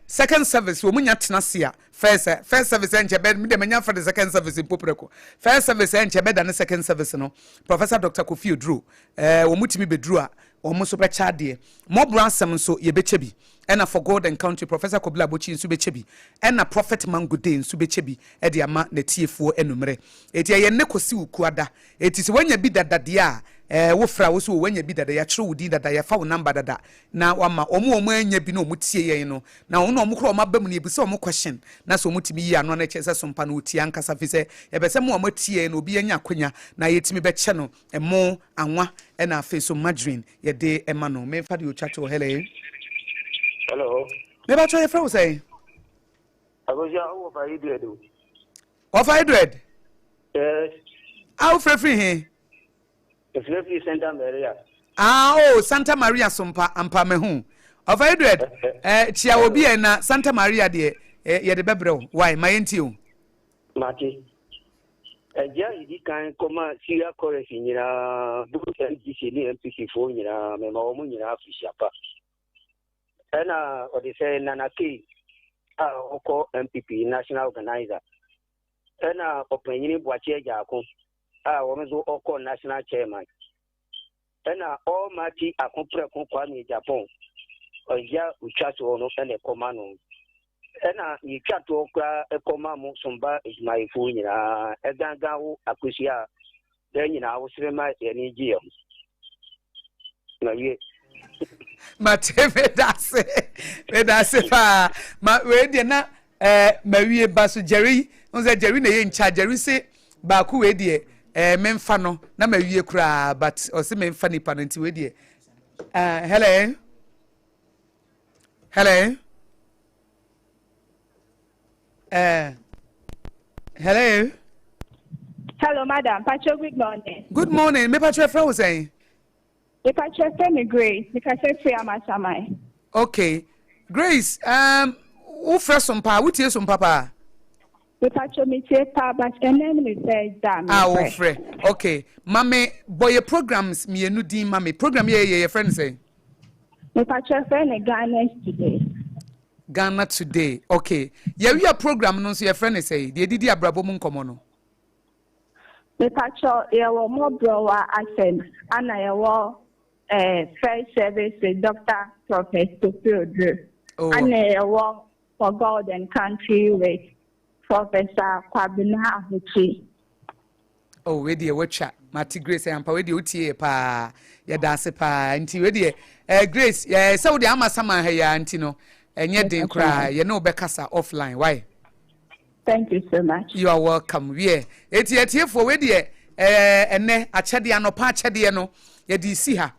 second service wo munya tenase a first service enche bed me de manya for the second service in popreko first service enche bed and second service no Professor Dr. Kofi Oduro wo mutimi bedru a wo mo so be cha de mo bransem so ye beche bi ena for God and country Professor Kobla Bochi nso beche bi ena Prophet Mangude nso beche bi e de ama na tiefo enumere eti ye ne kosi ukuada eti se wanya bi dadade a wo fra wo so wanya bi dada ya kire wo di dada ya fa wo number dada na wama omo anya bi na omo tie yen no na wo no omo kro omo bam na ebi se omo question na so omo timi yi ano na che se SOMPA no tie ankasa fi se e be se mo omo tie no obi anya akonya na yetimi be che no emo anwa e na afi so madrin ye de ema no me fa de o chacho hello me ba cho ye fra wo say AKOSUA o fa idred o fa idred yes how free he Efrefi Santa Maria. Santa Maria Sompa ampa me hu. Of Edward, chia obi e na Santa Maria de ye de bebrel. Why my enti Mati. Eja idi kan koma Syria chorus nyina bu NDC ni MPC fo nyina me ma omu nyina afisiapa. Ena odi say Nana K oko MPP national organizer. Ena opanyini Boache Jako womezo oko national chairman. Ena all mati akompre kwa ni Japan. Oya uchato ono ene komano. Ena ni chato kwa ekoma mu somba ijmaifu nyina eganga wo AKOSUA nyina wo srema eni giye. Na ye Mateve that's pa ma we de na mawie baso Jerry unze Jerry na ye ncha Jerry say ba ku we de memfa no na mawie kura but o se memfa ni pa no nti we de hello Hello, madam. Pacho, good morning. Good morning. Me Pacho Fra was saying. Me Pacho me Grace. Me Pacho free amasamai. Okay. Grace, who first some pa? Who tie some papa? Me Pacho me tie pa, but then me say damn. Oh, free. Okay. Mame, boy programs me enu din mame. Program ye friend say. Me Pacho friend Ghana today. Ghana today. Okay. Yeah, we are program no so your friend say. They did abrabo mu nkomo no. Me Pacho ye wo mo browa accent. Ana ye wo first service with Dr. Professor Theodore. Ana ye wo for God and country with Professor Kwabena Ahuchi. Oh, we dey watcha. Mati Grace ampa we dey utie pa. Ya dance pa. Nti we dey Grace, so dey amasama ha ya nti no. Enye den kra ye no bekasa offline. Why? Thank you so much. You are welcome. Yeah. Eti for we dey ene achede anopa achede no ye di si ha.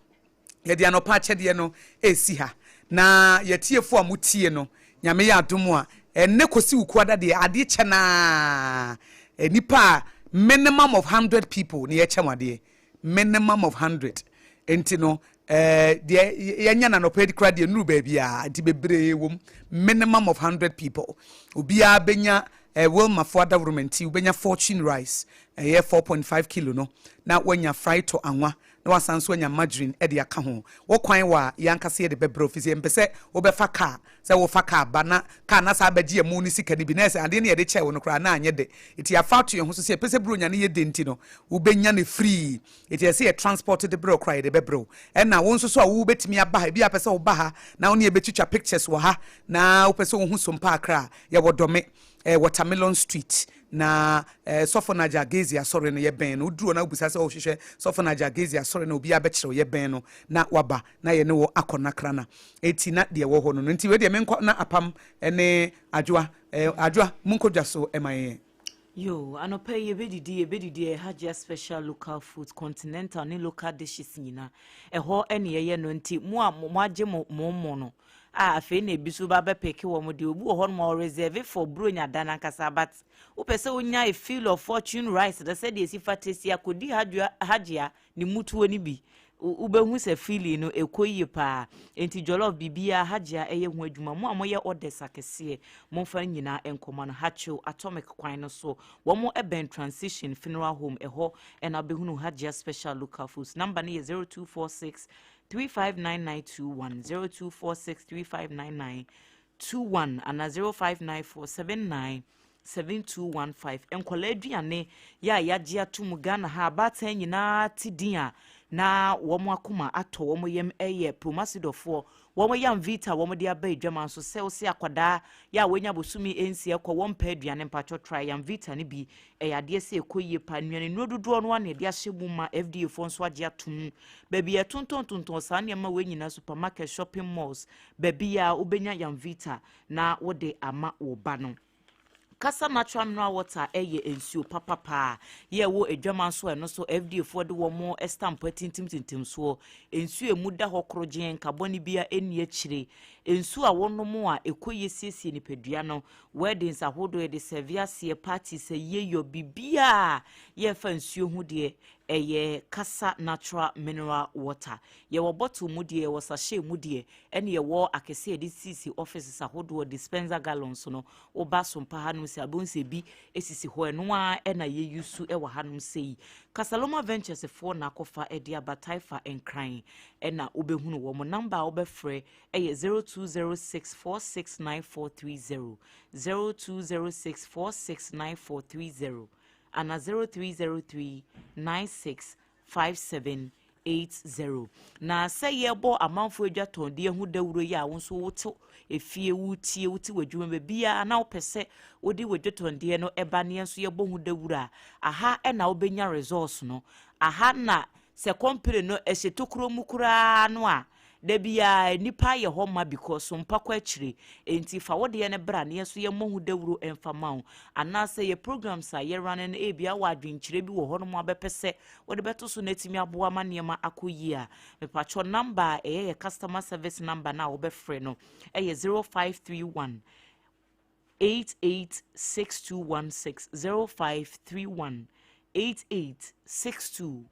Ye di anopa achede no si ha. Na ye tiefo amutie no nyame ya adomu a ene kosi ukuada de ade che na nipa minimum of 100 people ne ye chemade minimum of 100 enti no de yenya na no pedi kra de nuru ba bia nti bebre wom minimum of 100 people obia benya Wilma for government ubenya fortune rice 4.5 kilo no na wanya fry to anwa na wasanso anya margarine e de aka ho wo kwan wa yankase de bebro ofisi empese wo be fa car se wo fa car bana car na sa bagie mu ni sika ni bi na se ade ne de che wo no kra na anye de iti afa to ye ho so se pese bro nya ne ye de nti no ubenya ne free iti se ye transport de bro kra de bebro e na wo nso so a wo betimi aba ha bi apese wo ba ha na wo ne ye betwitwa pictures wo ha na wo pese wo hu sompa akra ye wodome Watermelon Street na Sofonaja Gezi asore no ye ben no duro na obusa se o hwehwe Sofonaja Gezi asore no obi abekire ye ben no na waba na ye ne wo akona krana eti na de wo ho no nti we de menko na apam ene adwoa munkodwa so emaye Yo, anope ye haja special local food continental ni local dishes nyina ho ene ye no nti mo agye mo no afi na ebisu ba be peke wo mo de obu ho no reserve for bronya dana kasa but upese onya a feel of fortune rice da said esi fatesi akodi hajia ni mutuo ni bi ubehu se feeling no ekoyi pa enti jollof bibia hajia eye hu adwuma mo amoye orders akese mo fa nyina enkoma no hacho atomic kwan no so wo mo eben transition funeral home eho and abehunu hajia special local foods number ni 0246 359921 0246359921 and 0594797215 enkola aduane ya yaje atum Ghana ha batan nyina tidia na womo akoma ato womo yem eye promasidofo womo yam vita womo dia ba adwama so se akwada ya wenya bosumi ensi ekọ wompa aduane mpacho try yam vita ne bi eyade se ekoyie pa nnuane nododo no ane dia hyebu ma FDA fo nso age atum baby etonton sa ne ma wenyina supermarket shopping malls baby ya ubenya yam vita na wode ama wo ba no kasa natural mineral water eye ensuo papa ye wo adwama so eno so FDA for de wo mo stamp tintim so ensuo emu da hokrogen carbon bia eni akire ensu a wonom a ekoye siesie nipadua no weddings ahodo de service parties yeyo bibia ye fa nsuo hu de eye kasa natural mineral water ye wo bottle mu de wo sachet mu de ene ye wo akese de sisi offices ahodo dispenser gallons no oba sompa hanu se abonse bi esisi ho eno a ena ye yusu e wo hanu sei Kasaloma Ventures for na kofa e dia bataifa enkran ena obehunu wo mo number obefre eye 0206469430 0206469430 ana 0303965780 na say yebo amanfo adwa tonde hu dawuro ya wonso woto efie wutie wadwuma be bia na opese odi wadwa tonde no eba ne enso yebo hu dawura aha na obenya resource no aha na se company no esetokro mukura no a da bia nipa ye homa because sompa kwa chire enti fa wode ye ne bra ne so ye mohu dawuro emfama wo anase ye programs a ye running e bia wadwenchire bi wo hono mo abepese wode beto so natimi aboa manema akoyi a mepacho number ye customer service number na wo befre no ye 0531 886216 0531 886216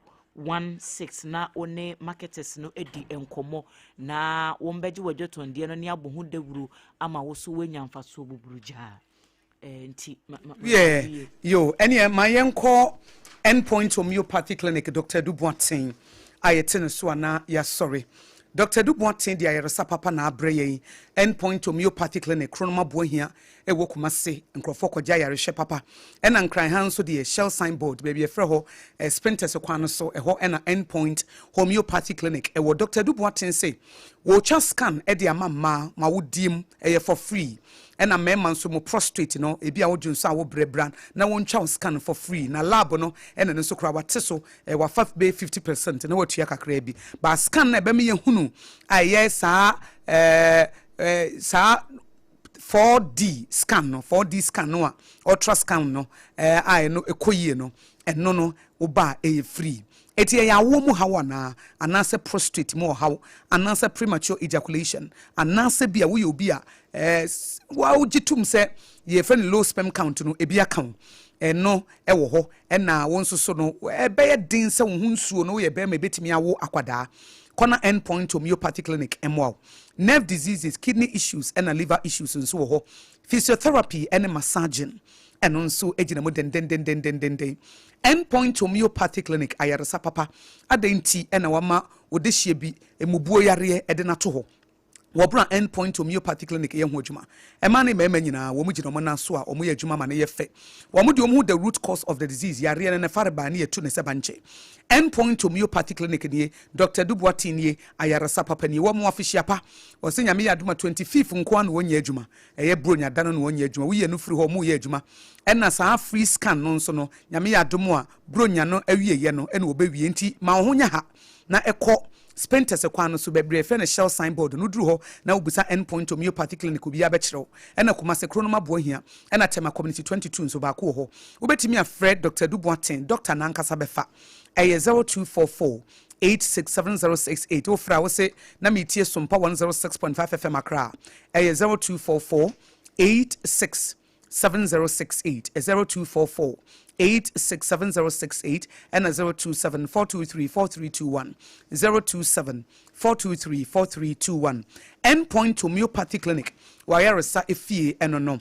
na one marketers no edi enkomo na wombeji wajotonde no ne abohu dawuro ama wo so wanyamfa so buburuja nti yo any my enko endpoint homeopathy clinic Dr. Duboatin ayetene so ana ya sorry Dr. Duboatin dia yeresa papa na abreye endpoint homeopathy clinic kronoma bohia ewo kumase nkrofo koja yareshe papa ena nkran hanso de shell signboard baby efre ho sprinters kwano so eho ena endpoint homeopathy clinic ewo Dr. Duboatin say wo cha scan e de amama ma wodim eye for free ena mema nso mo prostate no ebi a wodwunso a wo brebran na won cha scan for free na lab no ena nso kra wate so wa 50% na watua kakra bi ba scan na be me ye hunu aye sa 4D scan no 4D scan no a ultra scan no I no ekoyie no eno no oba e free eti ya wo mu hawo na anase prostate mo hawo anase premature ejaculation anase bia wo obi a wa ugitum se ye friend low sperm count no ebi account eno ewo ho na wonso so no be ye din se wo hunsuo no ye be ma betimi awo akwada corner endpoint homeopathy clinic MWOW nerve diseases kidney issues and liver issues nso wo ho physiotherapy and massaging and nso ejina mo den endpoint homeopathy clinic ayaresa papa adenti na wama odehie bi emubuo yare ede na to ho wobra endpoint homeopathy clinic ye ho adwuma ema ne mema nyina wo mu gina mo na so a omo ye adwuma ma ne ye fe wo mu de omo the root cause of the disease yare ne fareba ne yetu ne sebanche endpoint homeopathy clinic ne Dr. Duboatin ne ayaresa papa ne wo mo official pa wo se nyame ya adwuma 25 nko an wo nya adwuma eye bronya dano no wo nya adwuma wo ye no free ho mo ye adwuma ena sa free scan no nso no nyame ya adomo a bronya no awie ye no ena obewie nti ma ho nya ha na ekọ Spenters kwano so bebre fe na shell signboard no duru ho na obusa endpoint homeopathy clinic obi abekireo ena kumase kronoma bohia ena tema community 22 nso ba ko ho obetimi a Fred Dr. Duboatin Dr. Nankasa befa eye 0244 867068 ofra wo se na metie SOMPA 106.5 FM akra eye 0244 867068 0244 867068 and 027-423-4321 027-423-4321 endpoint homeopathy clinic wayaresa efie enono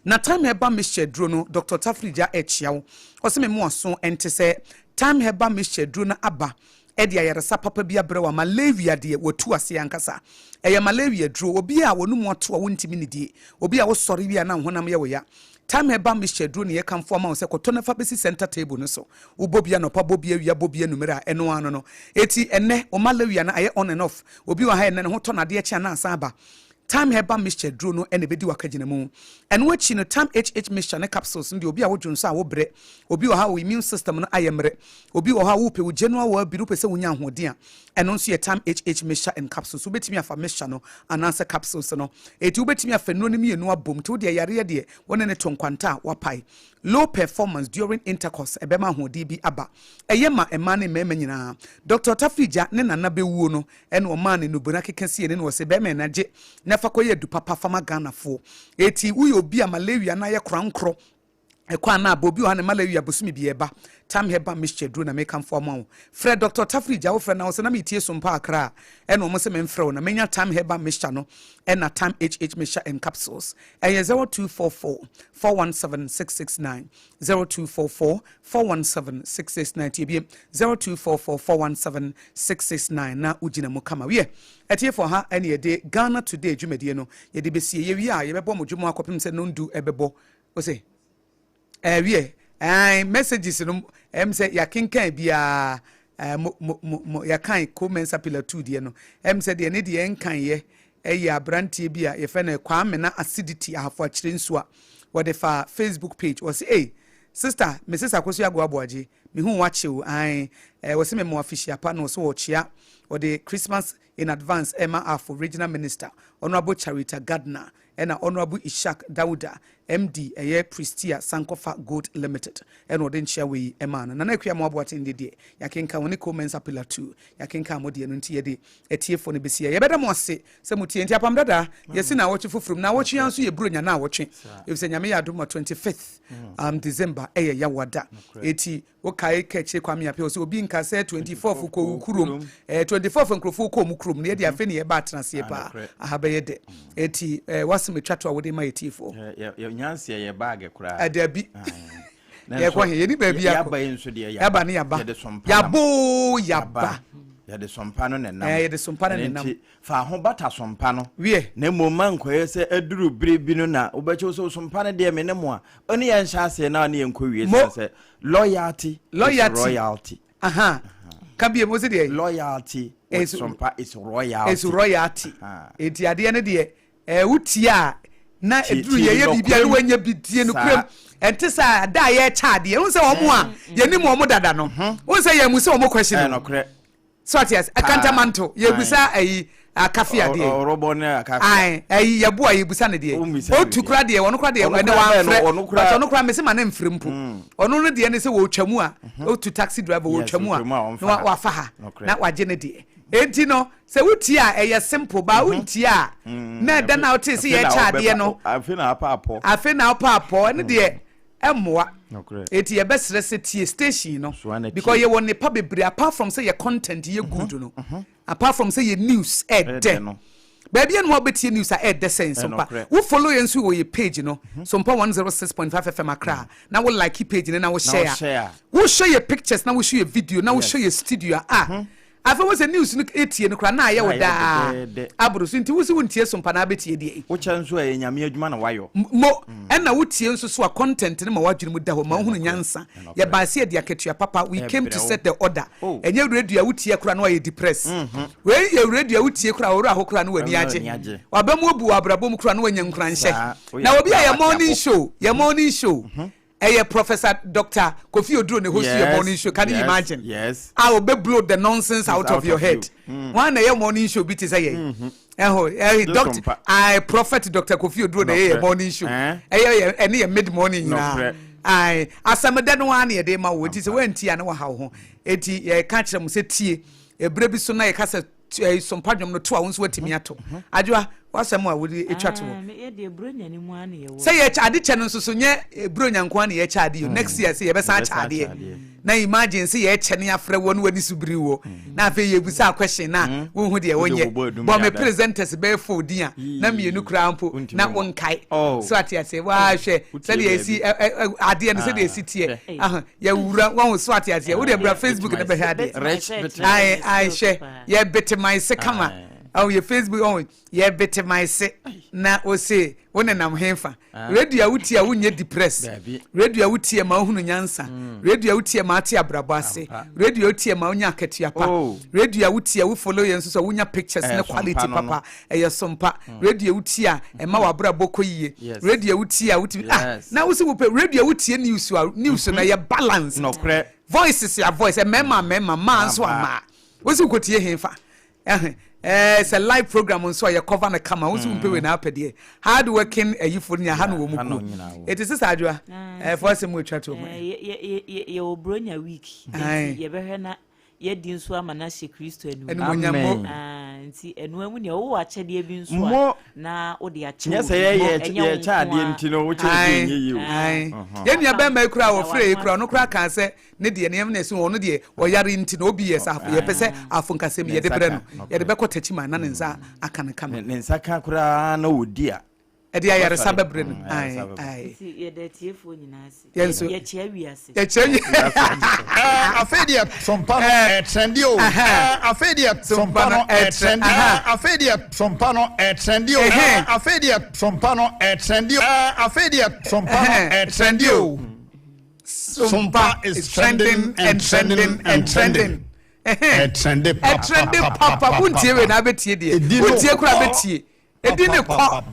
na time heba mixture dro no Dr. Tafrija echiawo oseme mu aso ente se time heba mixture dro na aba edi ayaresa papa bia brewa malaria de watu ase ankasa eye malaria dro obi a wonu mu ato a wontimi ne die obi a wo sori bia na honam ye wo ya time heba mixture dro ne ye kamfo ma se koto na fa besi center table no so ubobia no pa bobia wia bobia numera eno ano no eti ene o malaria na aye on and off obi wa ha ene ho to na de echa na asa aba time herbal mixture duro no ene bedi wakagina mu eno achi no time HH mixture ne capsules ndi obi a wodwon so a wo bre obi o ha wo immune system no ayemre obi o ha wo pe wo general wo biru pe se wonya ahoden a eno nso ye time HH mixture and capsules obetimi afa mixture no anansa capsules no eti obetimi afa no ne mienu abom te wo de yare de wona ne tonkwanta wapai low performance during intercourse ebema ahoden bi aba eyema ema ne mema nyina Dr. Tafija ne nana bewuo no ene o man ne no bona kekase ne wo se bema na je na fa koye du papa fama Ghana fo eti uyo obi a malaria na ye krankro ekwa na abobi o ha ne malaria bosumi bi eba tam heba mixture duro na make am for ma Fred Dr. Tafrija wo Fred na wo se na metie SOMPA Accra ene o mo se memfre na menya tam heba mixture no ena tam HH mixture and capsules eye 0244 417669 0244 417669 tibie 0244 417669 na ugina mu kama wie etie for ha ene ye de Ghana Today dwumadie no ye de besie ye wi a ye bebo mo dwumu akopim se no ndu ebebo o se wie messages no say yakenkan bia yakan comments appeal to de no say de ne de enkan ye abrantie bia ye fe na kwame na acidity ahafo akire nso a what if Facebook page was say sister Mrs. AKOSUA ABOAGYE me hu wache o was me mo official pa no so wo chia or the Christmas in advance Emma Afo regional minister Honorable Charita Gardner and Honorable Ishak Dauda MD Pristia Sankofa Gold Limited and odin share we Emma na nakwa mo aboate ndi de yakenka woni comments appeal to yakenka mo de no ntie de etie fo ne besia ye beda mo ase se mutie nti apam dada yesi na wochi fofrum na wochi anso ye bronya na wochi efse nyame ya adoma 25th December ya wada eti wokai keche kwame apia so obi nka se 24th ko ukurum 24th nkrofo ko mu kurum ne de afa ne ye ba atnase pa ahaba ye de eti wasime twato awode ma yetifo nyansi ye bag kura adabi ye kwa he ni baby yaba enso de yaba ne yaba yaba ya de SOMPA no nenam ya de SOMPA no nenam fa ho bata SOMPA no wie na moma nkoye se aduru bire bi no na obeche so SOMPA no de me ne mo a oni ye nhya se na ne enkowie se loyalty aha kabie mo se de loyalty SOMPA is royalty eti ade ne de wutia na eduru ye bibia no wanya bidie no krem ente sa da ye chaade won se omo a ye ni mo dada no won se ye mu se omo question no kre sortias akantamanto ye busa ayi akafi ade robo ne akafi ayi ye bo ayi busa ne de o tukura de wono kura de ene wan fre but ono kura me se ma na mfrempo ono no de ne se wo twamu a o tu taxi driver wo twamu a na wa fa ha na wa je ne de enti no se wuti a eye simple ba wuti a na da na oti se ye chaade no afi na apapo ne de emmoa eti ye besre se tie station no because ye won ne pa bebre apart from say your content ye good no apart from say your news ed no baby no obetie news ed the sense SOMPA wo follow ye nso wo ye page no SOMPA 106.5 FM Accra na wo like page na wo share wo share your pictures na wo share your video na wo share your studio afa was a news no etie no kra na aye woda abro so nti wo si wontie SOMPA na betie die wo chanso e nyame adwuma na wayo mo na wotie nso so a content ne ma wadwene mu da ho ma hunu nyansa ye ba se dia ketua papa we came to set the order enye radio wotie kra na wa ye depress we ye radio wotie kra wo ra ho kra na wani age waba mu obu abrabo mu kra na wanya nkra nhye na obi a ye morning show Professor Dr. Kofi Oduro ne host your morning show. Can you imagine? Yes. I will blow the nonsense out of your head. One your morning show bit is Doctor Prophet Dr. Kofi Oduro ne morning show. Any mid morning na. Asameda no one ye ma wo ti se wenti ana wa ha ho. Eti ye ka kire mu se tie. Ebre bi so na ye ka se SOMPA dwom no to a won so watimi ato. Adwa wasem a wodi etwato me de bronya ni mu ana ye wo say ye chaade che no so nye bronya nko ana ye chaade yo next year say ye besa chaade na imagine say ye che ne afre won wani subiri wo na afi ye busa question na wo hu de wonye bo me presenters be for dia na mienu kra ampo na won kai so atia say wa hwe say ye si ade ne say de si tie ya wura won so atia say wo de bra Facebook na be ha de rich ai hwe ye BITMISE kama Oh, your Facebook on ye BITMISE na o say wona nam hemfa radio wuti a wunye depress radio wuti ma hunu nyansa radio wuti ma ate abrabo ase radio wuti ma unya akatua pa radio wuti a wo follow yenso so wunya pictures ne quality papa e sompa radio wuti a e ma wabrabo koyie radio wuti a wuti na wo se wo pe radio wuti news na ye balance no kre voices ya voice e mema man so ama wo se kotie hemfa it's a live program on so you cover na camera wo so mpe na apede hard working ayifo nya ha no wo mu it is adwa for some we try to ye obronya week ye behwe na ye di nso ama na hye Kristo enu amen nti enu amu ne wo achede bi nso na wo de ache yes ye cha de nti no wo che nye yi ye nua ba ma kura wo free kura no kura kan se ne de ne na esu wono de wo yare nti no obi yes afu ye pese afu nkasem ye de bre no ye de bekọ tachima na ne nsa aka ne kama ne nsa ka kura na wodi a edi ayare sabe bre no ai ye de tiefo nyina ase ye chia wi ase ye chia afedia sompano trendio afedia sompano trendio afedia sompano trendio afedia sompano trendio afedia sompano trendio Sompa is trending and trending and trending trending papa buntie we na betie de buntie kura betie edine kwa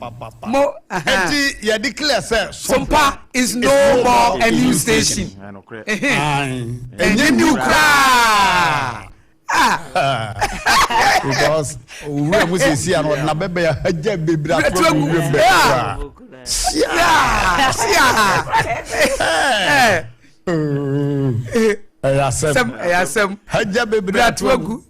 mo enti ya declare say Sompa is no more a news station new cry because we must see and na bebe ya haja bebra to Ayasem haja bebra to agu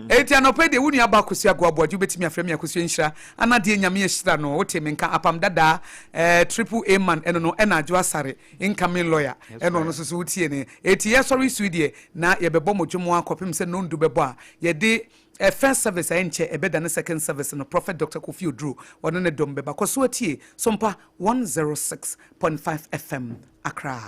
eti anopede wuni aba AKOSUA go aboagye betimi afrem ya AKOSUA nhira anade nyame nhira no wote menka apam dada AAA man eno no ena ADWOA ASARE incoming lawyer eno no so wotie ne eti ye sorry suidie na ye bebo modwemo akopem se no ndu bebo a ye de first service enche ebeda ne second service no Prophet Dr. Kofi Oduro wono ne dom beba AKOSUA tie SOMPA 106.5 FM Accra.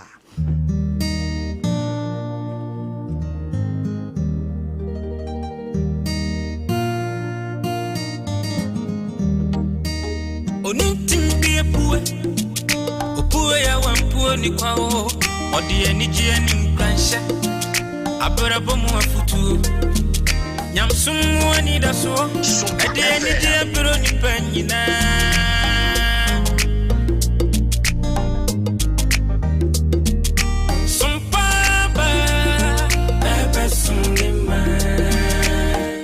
Onitim be poor. Opue ya wampuo ni kwao. Odi enije ni mkansha. Abrabo mu afutu. Nyamsumu ani daso. Edi enije abro ni panyina. Sompa ba bebe sunima.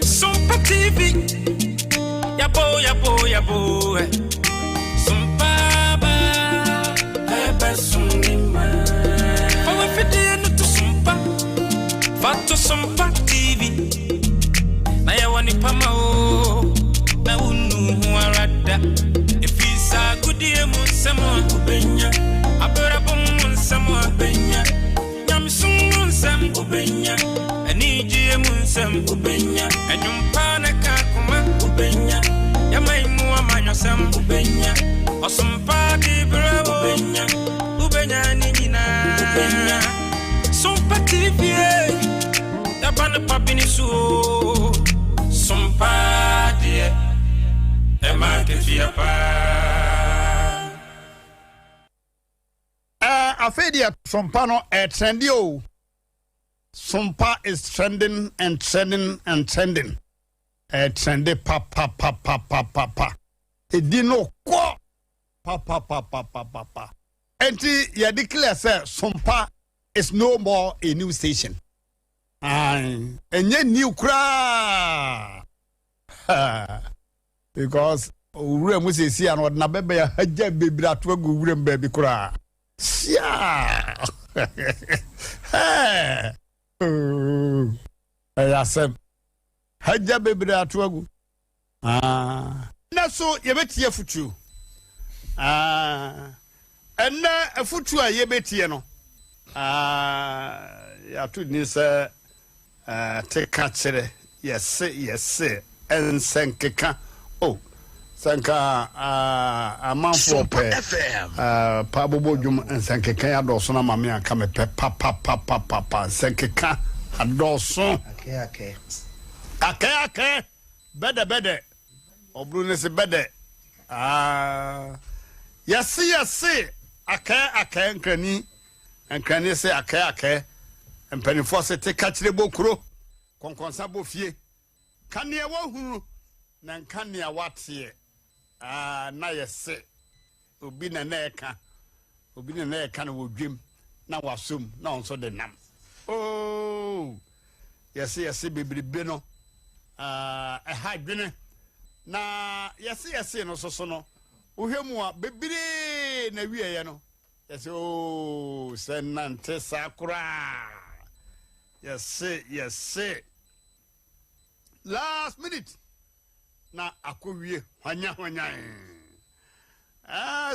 Sompa TV. Yabo. Fato Sompa TV na ya wani pama o na unu huarada ifisa gudie munsemo ubenya abrabo munsemo ubenya nyamsun munsem ubenya anijie munsem ubenya enyumpa na kakuma ubenya yamaimu amanyosem ubenya osompa di bravo ubenya ni nyina ubenya Sompa TV Yabana papini su Sompa die Ema kefia pa afedia Sompano trendio Sompa is trending and trending and trending trendy pa edino kwa pa enti ya declare say Sompa is no more a news station. And new cry because we must see and what na bebe ya haja bebra to go wurem baby cry. Yeah. Ayasem haja bebra to go. Na so ye betie futu. And na futu a ye betie no. Ya tu ni se te kachere yes en senkeka oh sanka amanfo pe pa bobo dwum en senkeka ya doso na mame aka me pe pa senkeka adoso okay Ake bede obru ne se bede yesi ake nkrani se ake mpanifo se te ka kire bokuro konkonsa bofie kane wo huru na nkane awate na yesi obi na eka na wodwem na wasom na onso de nam yesi bebrebe no ha dwene na yesi no soso no ohwemu a bebre na wieye no yesi senante sakura yesi last minute na akowie hwanya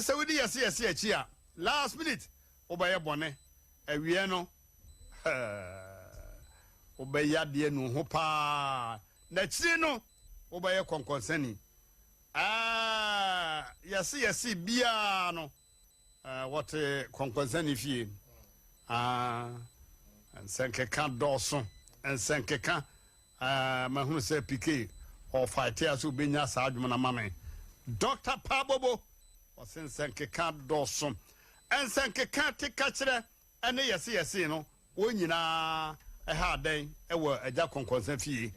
so we yesi achi a last minute obaye bone awie no obeya de no ho pa na chiri no obaye konkonsani yesi bia no what konkonsani fie ensenke kan doso ensenke kan mahunu se pike o fight aso benya sa adwuma na mame Dr. Pabobo o senke kan doso ensenke kan te ka kire ene yesi no wonyina ha den ewo aja konkonsan fie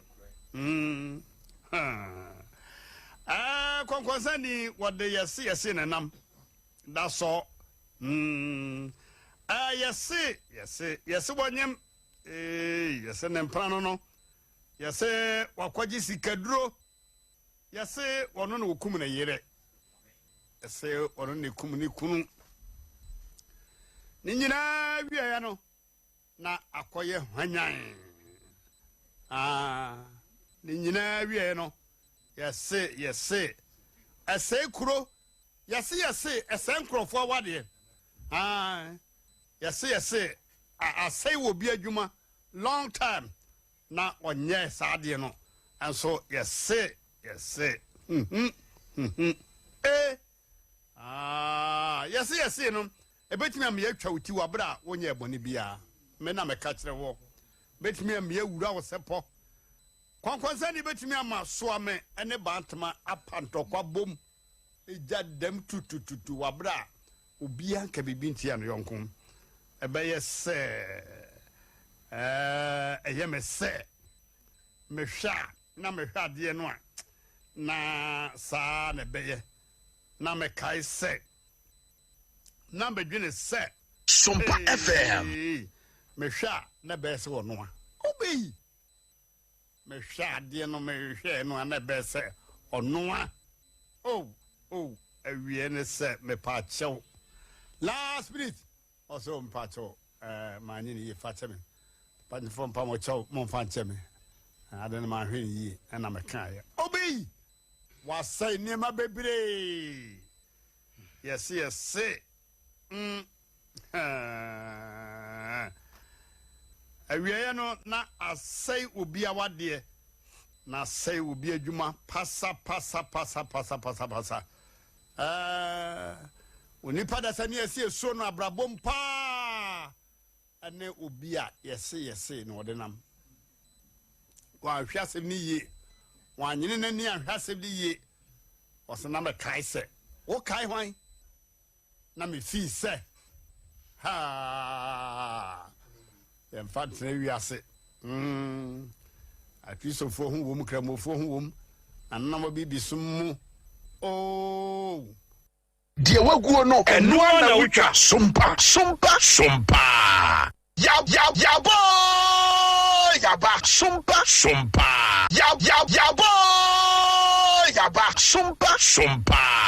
konkonsan ni wode yesi nenam da so yesi wonyem yesi nempano no yesi wakwaji sikaduro yesi wono no wokum na yere yesi wono ne kum ni kunu ni nyina wiya ya no na akoye hwanyan ni nyina wiye no yesi ese kuro yesi ese nkrofo wade yesi asai wo bi adwuma long time na onye saade no anso yesi yesi no ebetimi am ye twa uti wabra wonye ebone bia me na me ka kire wo betimi am ye wura wo sepo konkonzani betimi am so ame ene bantama apantokwa bom eja dem tutututu wabra obi anka bibi ntia no yonko ebeye se eyeme se me hwa na me hwa de no a na sa na beye na me kai se na me dwene se Sompa FM me hwa na be se wo no a obi me hwa de no me hwa no na be se ono a awie ne se me pa chew last minute also mpa chew mani ni fa cheme pa ni fo mpa mo chew mo fa cheme adan ma hwen yi na me kan ya obi wasai ni ma bebre yes awie no na asai obi awade na sai obi adwuma pasa onipa da sani esi so no abrabom pa ane obi a yesi no odenam wa hwasem ni ye wa nyine nani ahwasem ni ye osena me kai se wo kai hwan na me fi se ha em fatre wi ase akrisofo hu wom kramofo hu wom anam bibi sum die waguo no eno na wutwa sompa yaba sompa yaba sompa